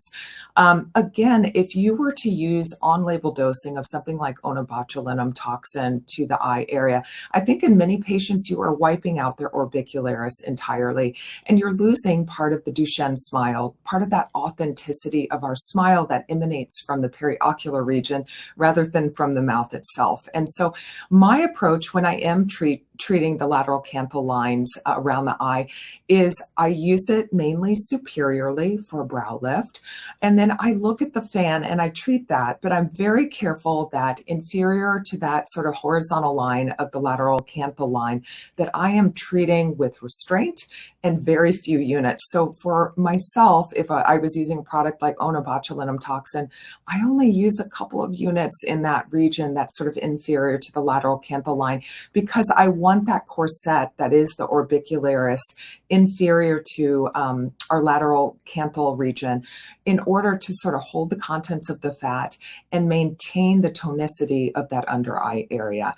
Again, if you were to use on-label dosing of something like onabotulinum toxin to the eye area, I think in many patients you are wiping out their orbicularis entirely, and you're losing part of the Duchenne smile, part of that authenticity of our smile that emanates from the periocular region rather than from the mouth itself. And so my approach when I am treating the lateral canthal lines around the eye is I use it mainly superiorly for a brow lift. And then I look at the fan and I treat that, but I'm very careful that inferior to that sort of horizontal line of the lateral canthal line, that I am treating with restraint and very few units. So for myself, if I was using a product like onabotulinum toxin, I only use a couple of units in that region that's sort of inferior to the lateral canthal line, because I want that corset that is the orbicularis inferior to our lateral canthal region in order to sort of hold the contents of the fat and maintain the tonicity of that under eye area.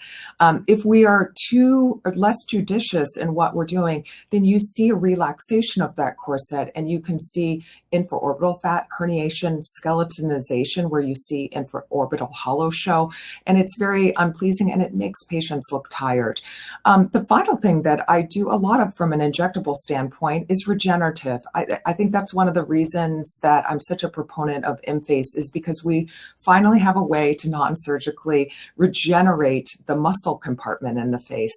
If we are too or less judicious in what we're doing, then you see a relaxation of that corset, and you can see infraorbital fat herniation, skeletonization, where you see infraorbital hollow show, and it's very unpleasing and it makes patients look tired. The final thing that I do a lot of from an injectable standpoint is regenerative. I think that's one of the reasons that I'm such a proponent of EMFACE, is because we finally have a way to non-surgically regenerate the muscle compartment in the face.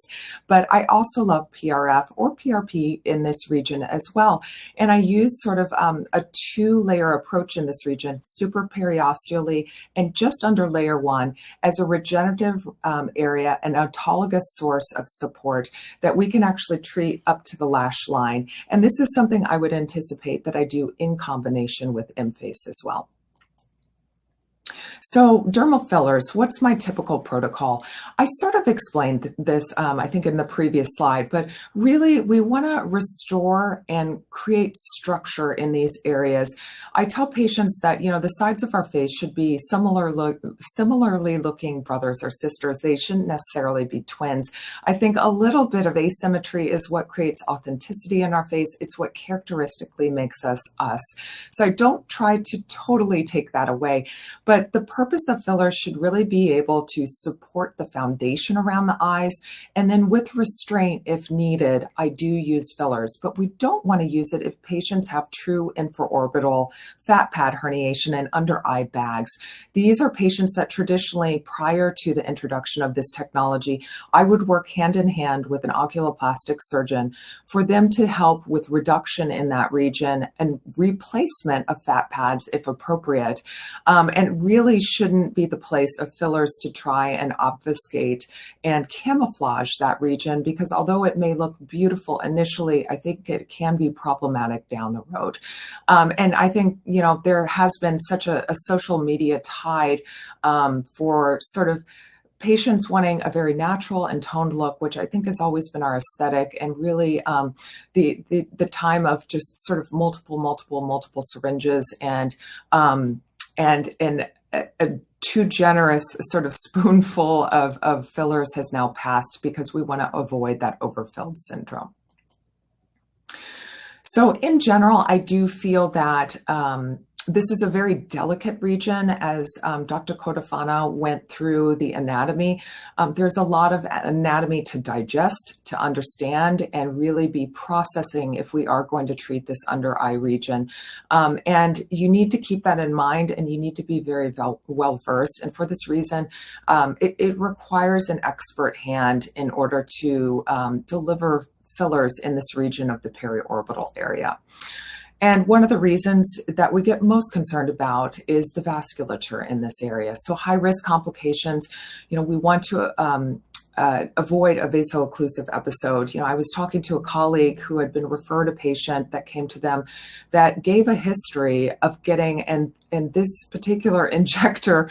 But I also love PRF or PRP in this region as well. And I use sort of a 2-layer approach in this region, supraperiosteally and just under layer 1, as a regenerative area, an autologous source of support that we can actually treat up to the lash line. And this is something I would anticipate that I do in combination with EMFACE as well. So dermal fillers, what's my typical protocol? I sort of explained this, I think in the previous slide, but really we want to restore and create structure in these areas. I tell patients that, the sides of our face should be similarly looking brothers or sisters. They shouldn't necessarily be twins. I think a little bit of asymmetry is what creates authenticity in our face. It's what characteristically makes us us. So I don't try to totally take that away, but the purpose of fillers should really be able to support the foundation around the eyes. And then with restraint, if needed, I do use fillers, but we don't want to use it if patients have true infraorbital fat pad herniation and under eye bags. These are patients that traditionally, prior to the introduction of this technology, I would work hand in hand with an oculoplastic surgeon for them to help with reduction in that region and replacement of fat pads if appropriate. And really shouldn't be the place of fillers to try and obfuscate and camouflage that region, because although it may look beautiful initially, I think it can be problematic down the road. And I think, there has been such a social media tide for sort of patients wanting a very natural and toned look, which I think has always been our aesthetic, and really the time of just sort of multiple syringes and a too generous sort of spoonful of fillers has now passed, because we want to avoid that overfilled syndrome. So in general, I do feel that this is a very delicate region. As Dr. Cotofana went through the anatomy, there's a lot of anatomy to digest, to understand, and really be processing if we are going to treat this under eye region. And you need to keep that in mind, and you need to be very well versed. And for this reason, it requires an expert hand in order to deliver fillers in this region of the periorbital area. And one of the reasons that we get most concerned about is the vasculature in this area. So high risk complications, we want to avoid a vaso-occlusive episode. I was talking to a colleague who had been referred a patient that came to them that gave a history of getting, and this particular injector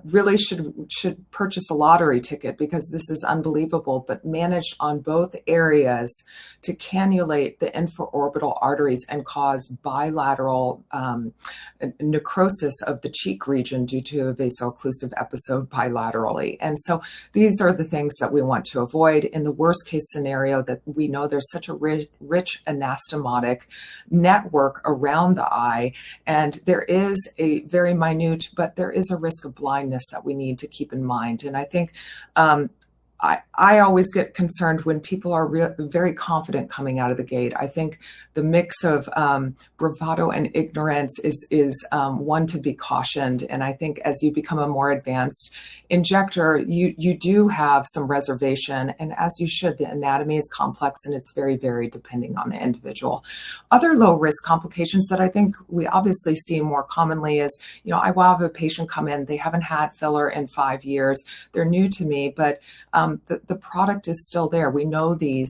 really should purchase a lottery ticket, because this is unbelievable, but managed on both areas to cannulate the infraorbital arteries and cause bilateral necrosis of the cheek region due to a vaso-occlusive episode bilaterally. And so these are the things that we want to avoid. In the worst case scenario, that we know there's such a rich anastomotic network around the eye, and there is a very minute, but there is a risk of blindness that we need to keep in mind. And I think I always get concerned when people are very confident coming out of the gate. I think the mix of bravado and ignorance is one to be cautioned. And I think as you become a more advanced injector, you do have some reservation, and as you should. The anatomy is complex, and it's very varied depending on the individual. Other low risk complications that I think we obviously see more commonly is, I will have a patient come in, they haven't had filler in 5 years, they're new to me, but the product is still there. We know these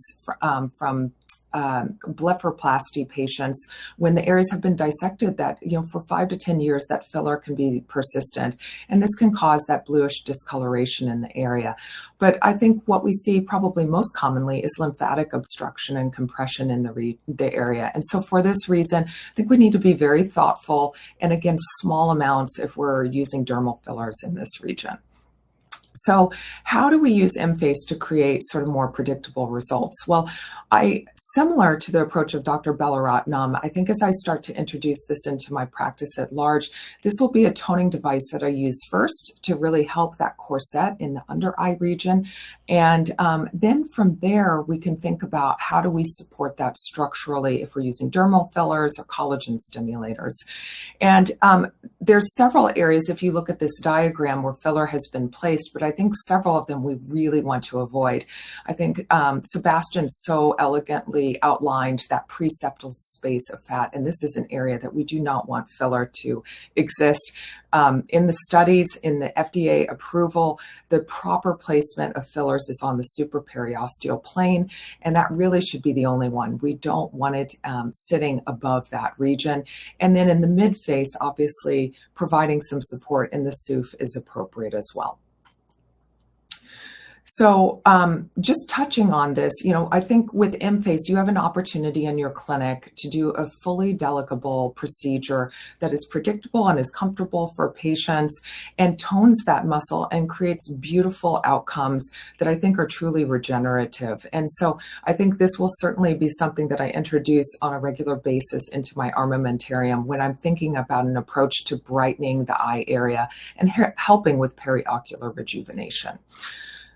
from blepharoplasty patients, when the areas have been dissected, that for 5 to 10 years that filler can be persistent, and this can cause that bluish discoloration in the area. But I think what we see probably most commonly is lymphatic obstruction and compression in the area. And so for this reason, I think we need to be very thoughtful, and again, small amounts if we're using dermal fillers in this region. So how do we use EMFACE to create sort of more predictable results? Well, similar to the approach of Dr. Balaratnam, I think as I start to introduce this into my practice at large, this will be a toning device that I use first to really help that corset in the under eye region. And then from there, we can think about how do we support that structurally if we're using dermal fillers or collagen stimulators. And there's several areas, if you look at this diagram, where filler has been placed, but I think several of them we really want to avoid. I think Sebastian so elegantly outlined that preseptal space of fat, and this is an area that we do not want filler to exist. In the studies, in the FDA approval, the proper placement of fillers is on the supraperiosteal plane, and that really should be the only one. We don't want it sitting above that region. And then in the mid-face, obviously, providing some support in the SUF is appropriate as well. So just touching on this, I think with EMFACE, you have an opportunity in your clinic to do a fully delicable procedure that is predictable and is comfortable for patients and tones that muscle and creates beautiful outcomes that I think are truly regenerative. And so I think this will certainly be something that I introduce on a regular basis into my armamentarium when I'm thinking about an approach to brightening the eye area and helping with periocular rejuvenation.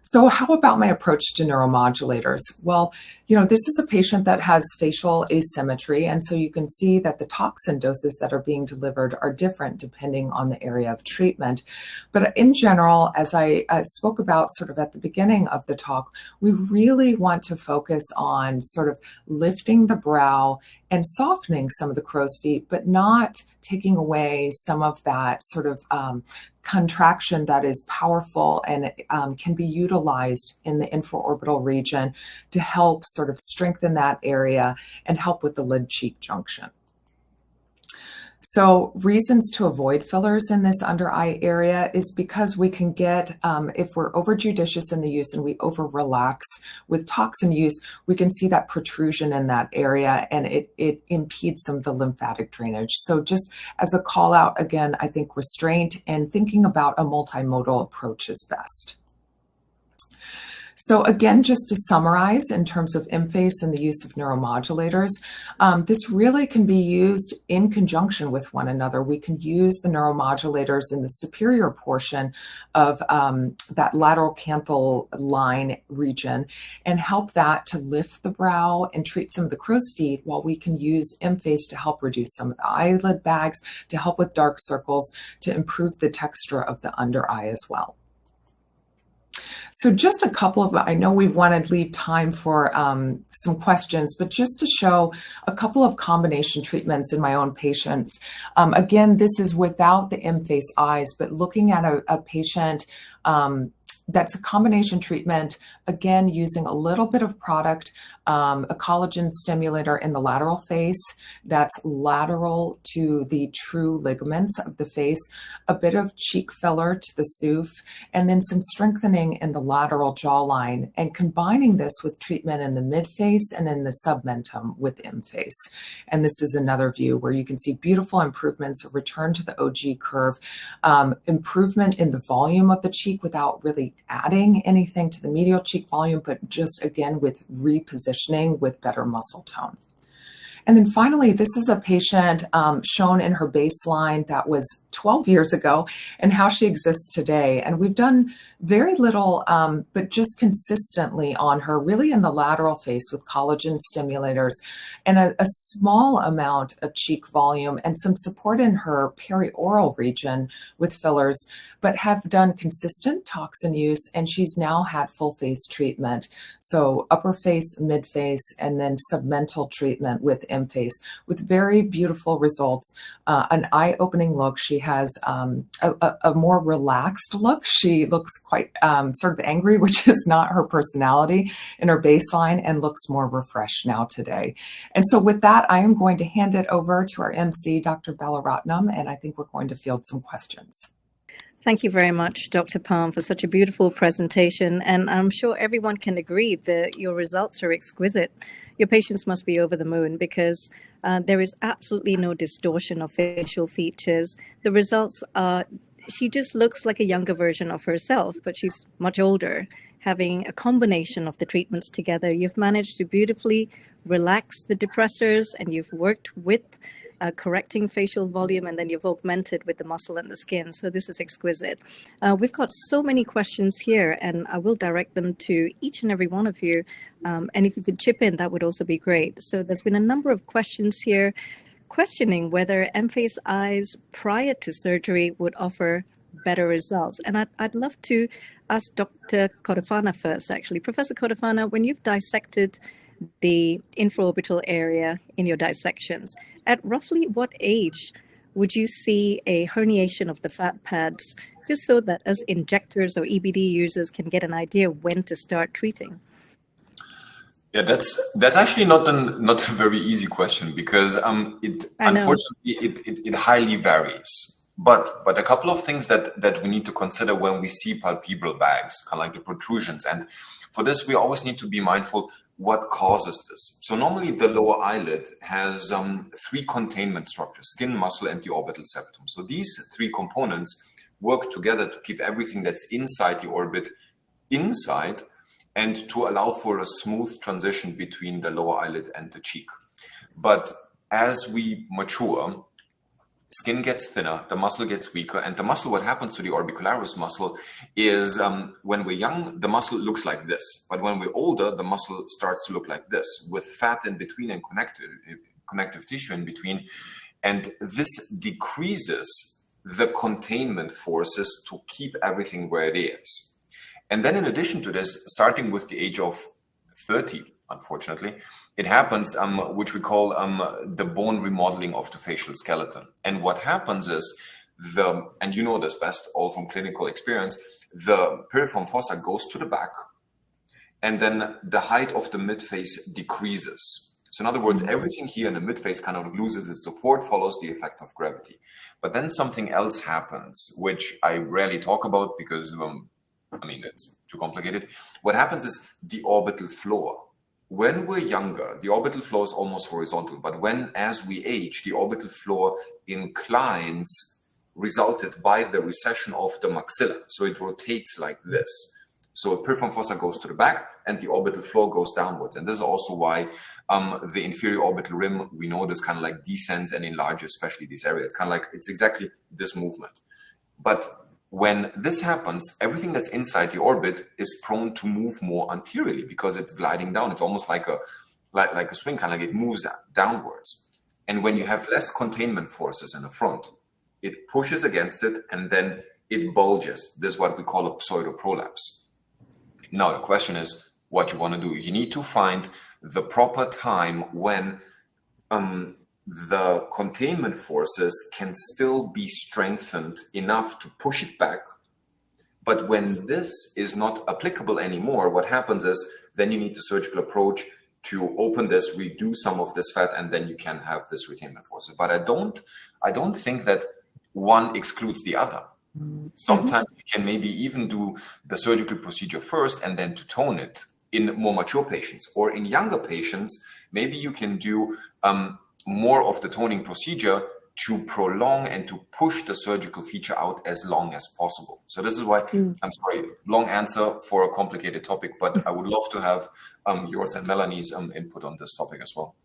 So how about my approach to neuromodulators? Well, this is a patient that has facial asymmetry, and so you can see that the toxin doses that are being delivered are different depending on the area of treatment. But in general, as I spoke about sort of at the beginning of the talk, we really want to focus on sort of lifting the brow and softening some of the crow's feet, but not taking away some of that sort of contraction that is powerful and can be utilized in the infraorbital region to help sort of strengthen that area and help with the lid-cheek junction. So reasons to avoid fillers in this under eye area is because we can get, if we're over judicious in the use and we over relax with toxin use, we can see that protrusion in that area, and it impedes some of the lymphatic drainage. So just as a call out, again, I think restraint and thinking about a multimodal approach is best. So again, just to summarize in terms of EMFACE and the use of neuromodulators, this really can be used in conjunction with one another. We can use the neuromodulators in the superior portion of that lateral canthal line region and help that to lift the brow and treat some of the crow's feet, while we can use EMFACE to help reduce some of the eyelid bags, to help with dark circles, to improve the texture of the under eye as well. So just a couple of, I know we want to leave time for some questions, but just to show a couple of combination treatments in my own patients. Again, this is without the EMFACE eyes, but looking at a patient that's a combination treatment, again, using a little bit of product, a collagen stimulator in the lateral face that's lateral to the true ligaments of the face, a bit of cheek filler to the SOOF, and then some strengthening in the lateral jawline, and combining this with treatment in the midface and in the submentum with EMFACE. And this is another view where you can see beautiful improvements, a return to the OG curve, improvement in the volume of the cheek without really adding anything to the medial cheek volume, but just again with repositioning with better muscle tone. And then finally, this is a patient shown in her baseline that was 12 years ago and how she exists today. And we've done very little, but just consistently on her, really in the lateral face with collagen stimulators and a small amount of cheek volume and some support in her perioral region with fillers, but have done consistent toxin use. And she's now had full face treatment. So upper face, mid face, and then submental treatment with EMFACE with very beautiful results, an eye-opening look. She has a more relaxed look. She looks quite sort of angry, which is not her personality in her baseline, and looks more refreshed now today. And so with that, I am going to hand it over to our MC, Dr. Balaratnam, and I think we're going to field some questions. Thank you very much, Dr. Palm, for such a beautiful presentation. And I'm sure everyone can agree that your results are exquisite. Your patients must be over the moon, because there is absolutely no distortion of facial features. The results are, she just looks like a younger version of herself, but she's much older. Having a combination of the treatments together, you've managed to beautifully relax the depressors, and you've worked with correcting facial volume, and then you've augmented with the muscle and the skin. So this is exquisite. We've got so many questions here, and I will direct them to each and every one of you. And if you could chip in, that would also be great. So there's been a number of questions here questioning whether EMFACE eyes prior to surgery would offer better results. And I'd love to ask Dr. Cotofana first, actually. Professor Cotofana, when you've dissected the infraorbital area in your dissections, at roughly what age would you see a herniation of the fat pads, just so that as injectors or EBD users can get an idea when to start treating? Yeah, that's actually not a very easy question, because unfortunately it highly varies. But a couple of things that we need to consider when we see palpebral bags, kind of like the protrusions, and for this we always need to be mindful what causes this. So normally the lower eyelid has three containment structures: skin, muscle, and the orbital septum. So these three components work together to keep everything that's inside the orbit inside, and to allow for a smooth transition between the lower eyelid and the cheek. But as we mature, skin gets thinner, the muscle gets weaker, and the muscle, what happens to the orbicularis muscle is when we're young, the muscle looks like this. But when we're older, the muscle starts to look like this, with fat in between and connective tissue in between. And this decreases the containment forces to keep everything where it is. And then in addition to this, starting with the age of 30, unfortunately, it happens, which we call the bone remodeling of the facial skeleton. And what happens is, and you know this best, all from clinical experience, the piriform fossa goes to the back, and then the height of the midface decreases. So in other words, everything here in the midface kind of loses its support, follows the effect of gravity. But then something else happens, which I rarely talk about because, it's too complicated. What happens is the orbital floor. When we're younger, the orbital floor is almost horizontal, but as we age, the orbital floor inclines, resulted by the recession of the maxilla. So it rotates like this. So piriform fossa goes to the back and the orbital floor goes downwards. And this is also why the inferior orbital rim, we notice, kind of like descends and enlarges, especially this area. It's kind of like, it's exactly this movement. But when this happens, everything that's inside the orbit is prone to move more anteriorly because it's gliding down. It's almost like a swing, kind of like it moves downwards. And when you have less containment forces in the front, it pushes against it and then it bulges. This is what we call a pseudoprolapse. Now, the question is what you want to do. You need to find the proper time when the containment forces can still be strengthened enough to push it back. But when this is not applicable anymore, what happens is then you need the surgical approach to open this, reduce some of this fat, and then you can have this retainment forces. But I don't think that one excludes the other. Sometimes you can maybe even do the surgical procedure first and then to tone it in more mature patients, or in younger patients, maybe you can do more of the toning procedure to prolong and to push the surgical feature out as long as possible. So this is why, I'm sorry, long answer for a complicated topic, but I would love to have yours and Melanie's input on this topic as well.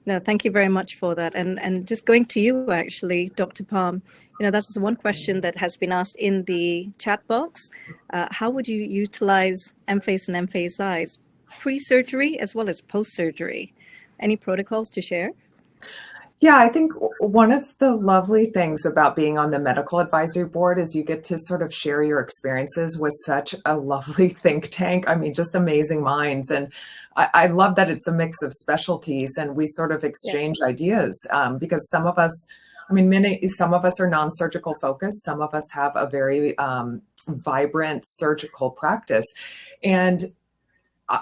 No, thank you very much for that. And just going to you, actually, Dr. Palm, that's one question that has been asked in the chat box. How would you utilize EMFACE and EMFACE eyes pre-surgery as well as post-surgery? Any protocols to share? Yeah, I think one of the lovely things about being on the medical advisory board is you get to sort of share your experiences with such a lovely think tank. I mean, just amazing minds. And I love that it's a mix of specialties and we sort of exchange ideas because some of us are non-surgical focused. Some of us have a very vibrant surgical practice. And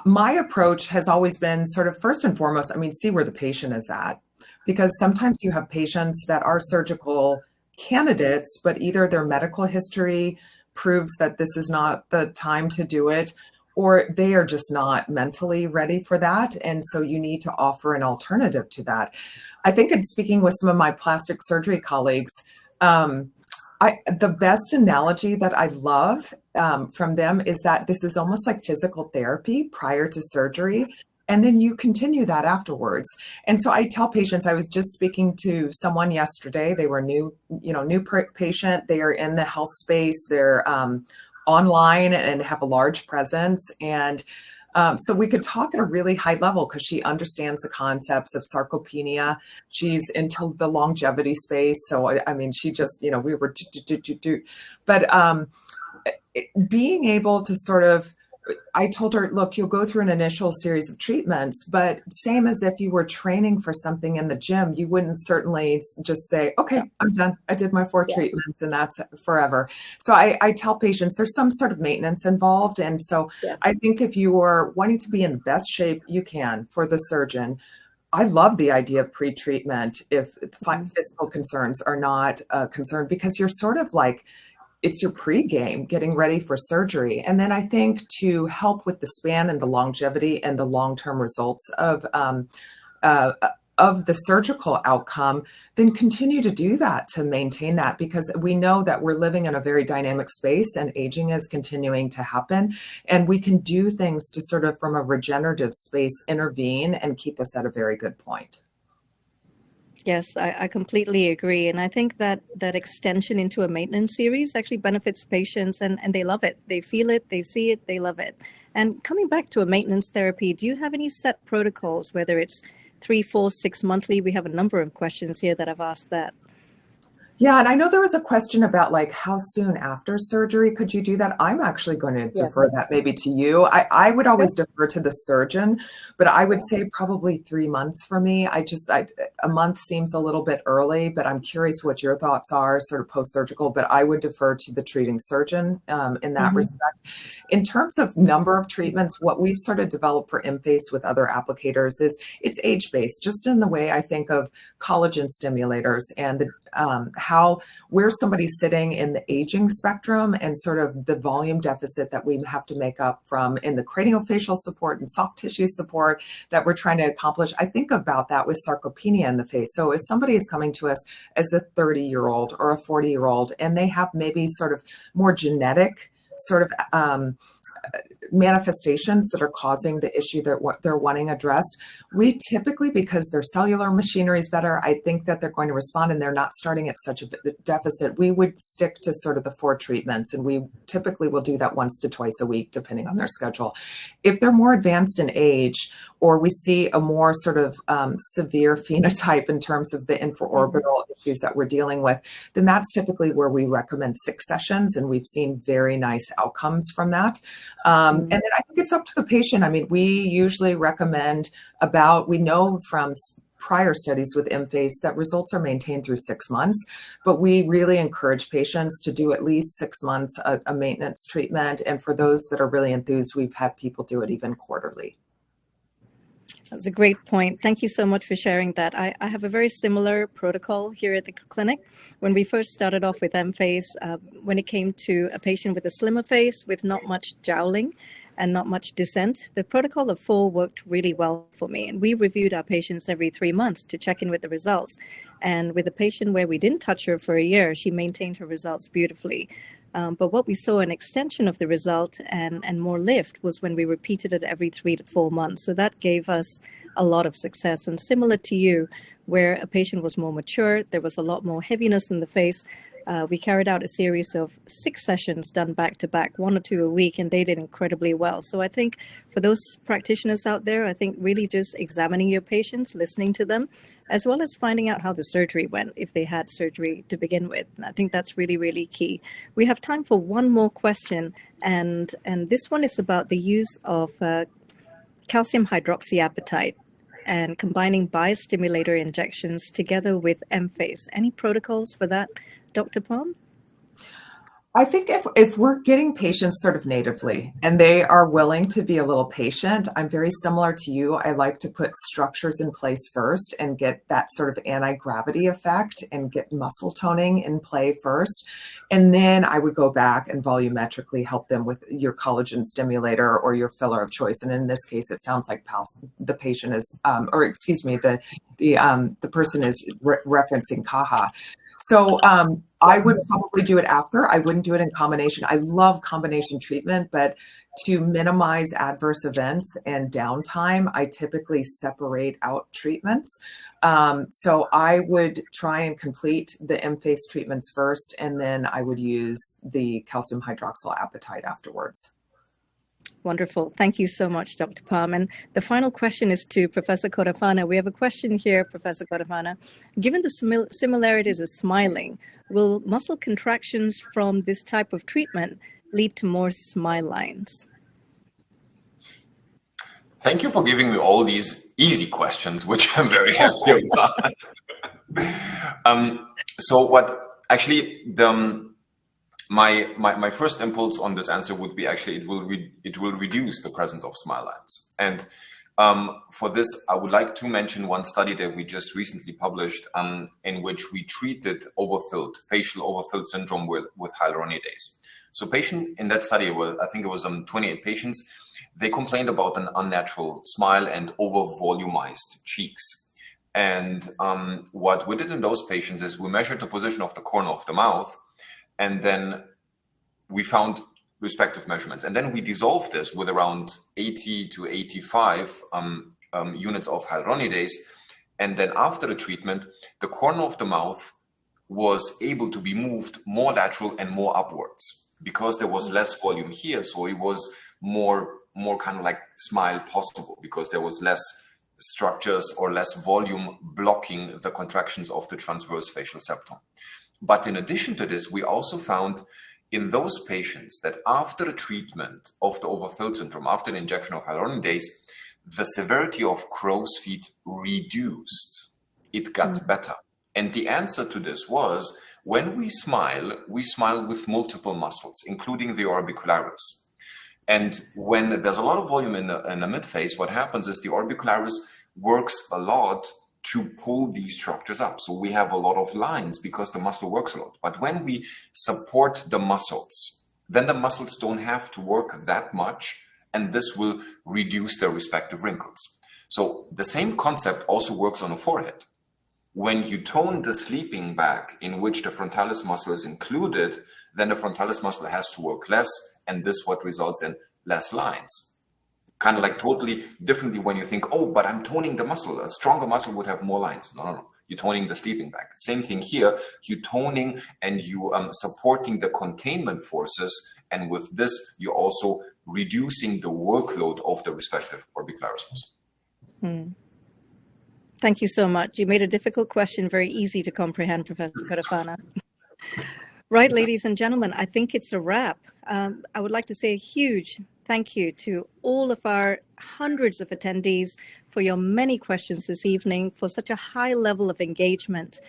my approach has always been sort of first and foremost, see where the patient is at. Because sometimes you have patients that are surgical candidates, but either their medical history proves that this is not the time to do it, or they are just not mentally ready for that. And so you need to offer an alternative to that. I think in speaking with some of my plastic surgery colleagues, the best analogy that I love from them is that this is almost like physical therapy prior to surgery. And then you continue that afterwards. And so I tell patients, I was just speaking to someone yesterday, they were new patient, they are in the health space, they're online and have a large presence. And so we could talk at a really high level because she understands the concepts of sarcopenia. She's into the longevity space. So, she just, we were but being able to sort of, I told her, look, you'll go through an initial series of treatments, but same as if you were training for something in the gym, you wouldn't certainly just say, okay, I'm done. I did my 4 treatments and that's forever. So I tell patients there's some sort of maintenance involved. And so I think if you are wanting to be in the best shape you can for the surgeon, I love the idea of pre-treatment if physical concerns are not a concern, because you're sort of like, it's your pre-game getting ready for surgery. And then I think to help with the span and the longevity and the long-term results of the surgical outcome, then continue to do that to maintain that, because we know that we're living in a very dynamic space and aging is continuing to happen. And we can do things to sort of, from a regenerative space, intervene and keep us at a very good point. Yes, I completely agree. And I think that extension into a maintenance series actually benefits patients and they love it. They feel it, they see it, they love it. And coming back to a maintenance therapy, do you have any set protocols, whether it's 3, 4, 6 monthly? We have a number of questions here that I've asked that. Yeah, and I know there was a question about like how soon after surgery could you do that? I'm actually going to defer that maybe to you. I would always defer to the surgeon, but I would say probably 3 months for me. A month seems a little bit early, but I'm curious what your thoughts are sort of post-surgical, but I would defer to the treating surgeon in that respect. In terms of number of treatments, what we've sort of developed for EMFACE with other applicators is it's age-based, just in the way I think of collagen stimulators and the where somebody's sitting in the aging spectrum and sort of the volume deficit that we have to make up from in the craniofacial support and soft tissue support that we're trying to accomplish. I think about that with sarcopenia in the face. So if somebody is coming to us as a 30-year-old or a 40-year-old and they have maybe sort of more genetic sort of manifestations that are causing the issue that they're wanting addressed, we typically, because their cellular machinery is better, I think that they're going to respond and they're not starting at such a deficit. We would stick to sort of the 4 treatments, and we typically will do that once to twice a week, depending on their schedule. If they're more advanced in age, or we see a more sort of severe phenotype in terms of the infraorbital issues that we're dealing with, then that's typically where we recommend 6 sessions, and we've seen very nice outcomes from that. And then I think it's up to the patient. I mean, we usually recommend we know from prior studies with EMFACE that results are maintained through 6 months, but we really encourage patients to do at least 6 months a maintenance treatment. And for those that are really enthused, we've had people do it even quarterly. That's a great point. Thank you so much for sharing that. I have a very similar protocol here at the clinic. When we first started off with EMFACE, when it came to a patient with a slimmer face with not much jowling and not much descent, the protocol of 4 worked really well for me. And we reviewed our patients every 3 months to check in with the results. And with a patient where we didn't touch her for a year, she maintained her results beautifully. But what we saw an extension of the result and more lift was when we repeated it every 3 to 4 months. So that gave us a lot of success. And similar to you, where a patient was more mature, there was a lot more heaviness in the face. We carried out a series of 6 sessions done back to back, 1 or 2 a week, and they did incredibly well. So I think for those practitioners out there, I think really just examining your patients, listening to them, as well as finding out how the surgery went, if they had surgery to begin with. And I think that's really, really key. We have time for one more question, and this one is about the use of calcium hydroxyapatite and combining biostimulator injections together with EMFACE. Any protocols for that, Dr. Palm? I think if we're getting patients sort of natively and they are willing to be a little patient, I'm very similar to you. I like to put structures in place first and get that sort of anti-gravity effect and get muscle toning in play first. And then I would go back and volumetrically help them with your collagen stimulator or your filler of choice. And in this case, it sounds like the patient is, the person is referencing CAHA. So I would probably do it after. I wouldn't do it in combination. I love combination treatment, but to minimize adverse events and downtime, I typically separate out treatments. So I would try and complete the EMFACE treatments first, and then I would use the calcium hydroxyapatite afterwards. Wonderful. Thank you so much, Dr. Palm. And the final question is to Professor Cotofana. We have a question here, Professor Cotofana. Given the similarities of smiling, will muscle contractions from this type of treatment lead to more smile lines? Thank you for giving me all these easy questions, which I'm very happy about. So what actually my first impulse on this answer would be actually it will reduce the presence of smile lines. And for this, I would like to mention one study that we just recently published in which we treated facial overfilled syndrome with hyaluronidase. So patient in that study, I think it was 28 patients, they complained about an unnatural smile and over-volumized cheeks. And what we did in those patients is we measured the position of the corner of the mouth, and then we found respective measurements. And then we dissolved this with around 80 to 85 units of hyaluronidase. And then after the treatment, the corner of the mouth was able to be moved more lateral and more upwards because there was less volume here. So it was more kind of like smile possible because there was less structures or less volume blocking the contractions of the transverse facial septum. But in addition to this, we also found in those patients that after a treatment of the overfilled syndrome, after an injection of hyaluronidase, the severity of crow's feet reduced. It got better. And the answer to this was, when we smile with multiple muscles, including the orbicularis. And when there's a lot of volume in the mid-face, what happens is the orbicularis works a lot to pull these structures up. So we have a lot of lines because the muscle works a lot. But when we support the muscles, then the muscles don't have to work that much, and this will reduce their respective wrinkles. So the same concept also works on the forehead. When you tone the sleeping bag, in which the frontalis muscle is included, then the frontalis muscle has to work less, and this what results in less lines. Kind of like totally differently when you think, oh, but I'm toning the muscle. A stronger muscle would have more lines. No. You're toning the sleeping bag. Same thing here. You're toning and you supporting the containment forces. And with this, you're also reducing the workload of the respective orbicularis muscle. Thank you so much. You made a difficult question very easy to comprehend, Professor Cotofana. Right, ladies and gentlemen, I think it's a wrap. I would like to say a huge thank you to all of our hundreds of attendees for your many questions this evening, for such a high level of engagement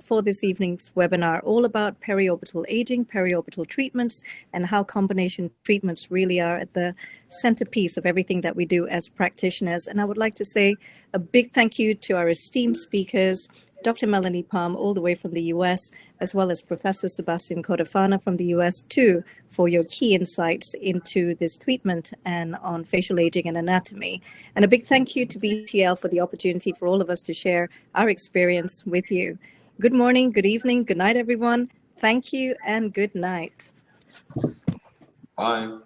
for this evening's webinar, all about periorbital aging, periorbital treatments, and how combination treatments really are at the centerpiece of everything that we do as practitioners. And I would like to say a big thank you to our esteemed speakers, Dr. Melanie Palm, all the way from the US, as well as Professor Sebastian Cotofana from the US too, for your key insights into this treatment and on facial aging and anatomy. And a big thank you to BTL for the opportunity for all of us to share our experience with you. Good morning, good evening, good night, everyone. Thank you and good night. Bye.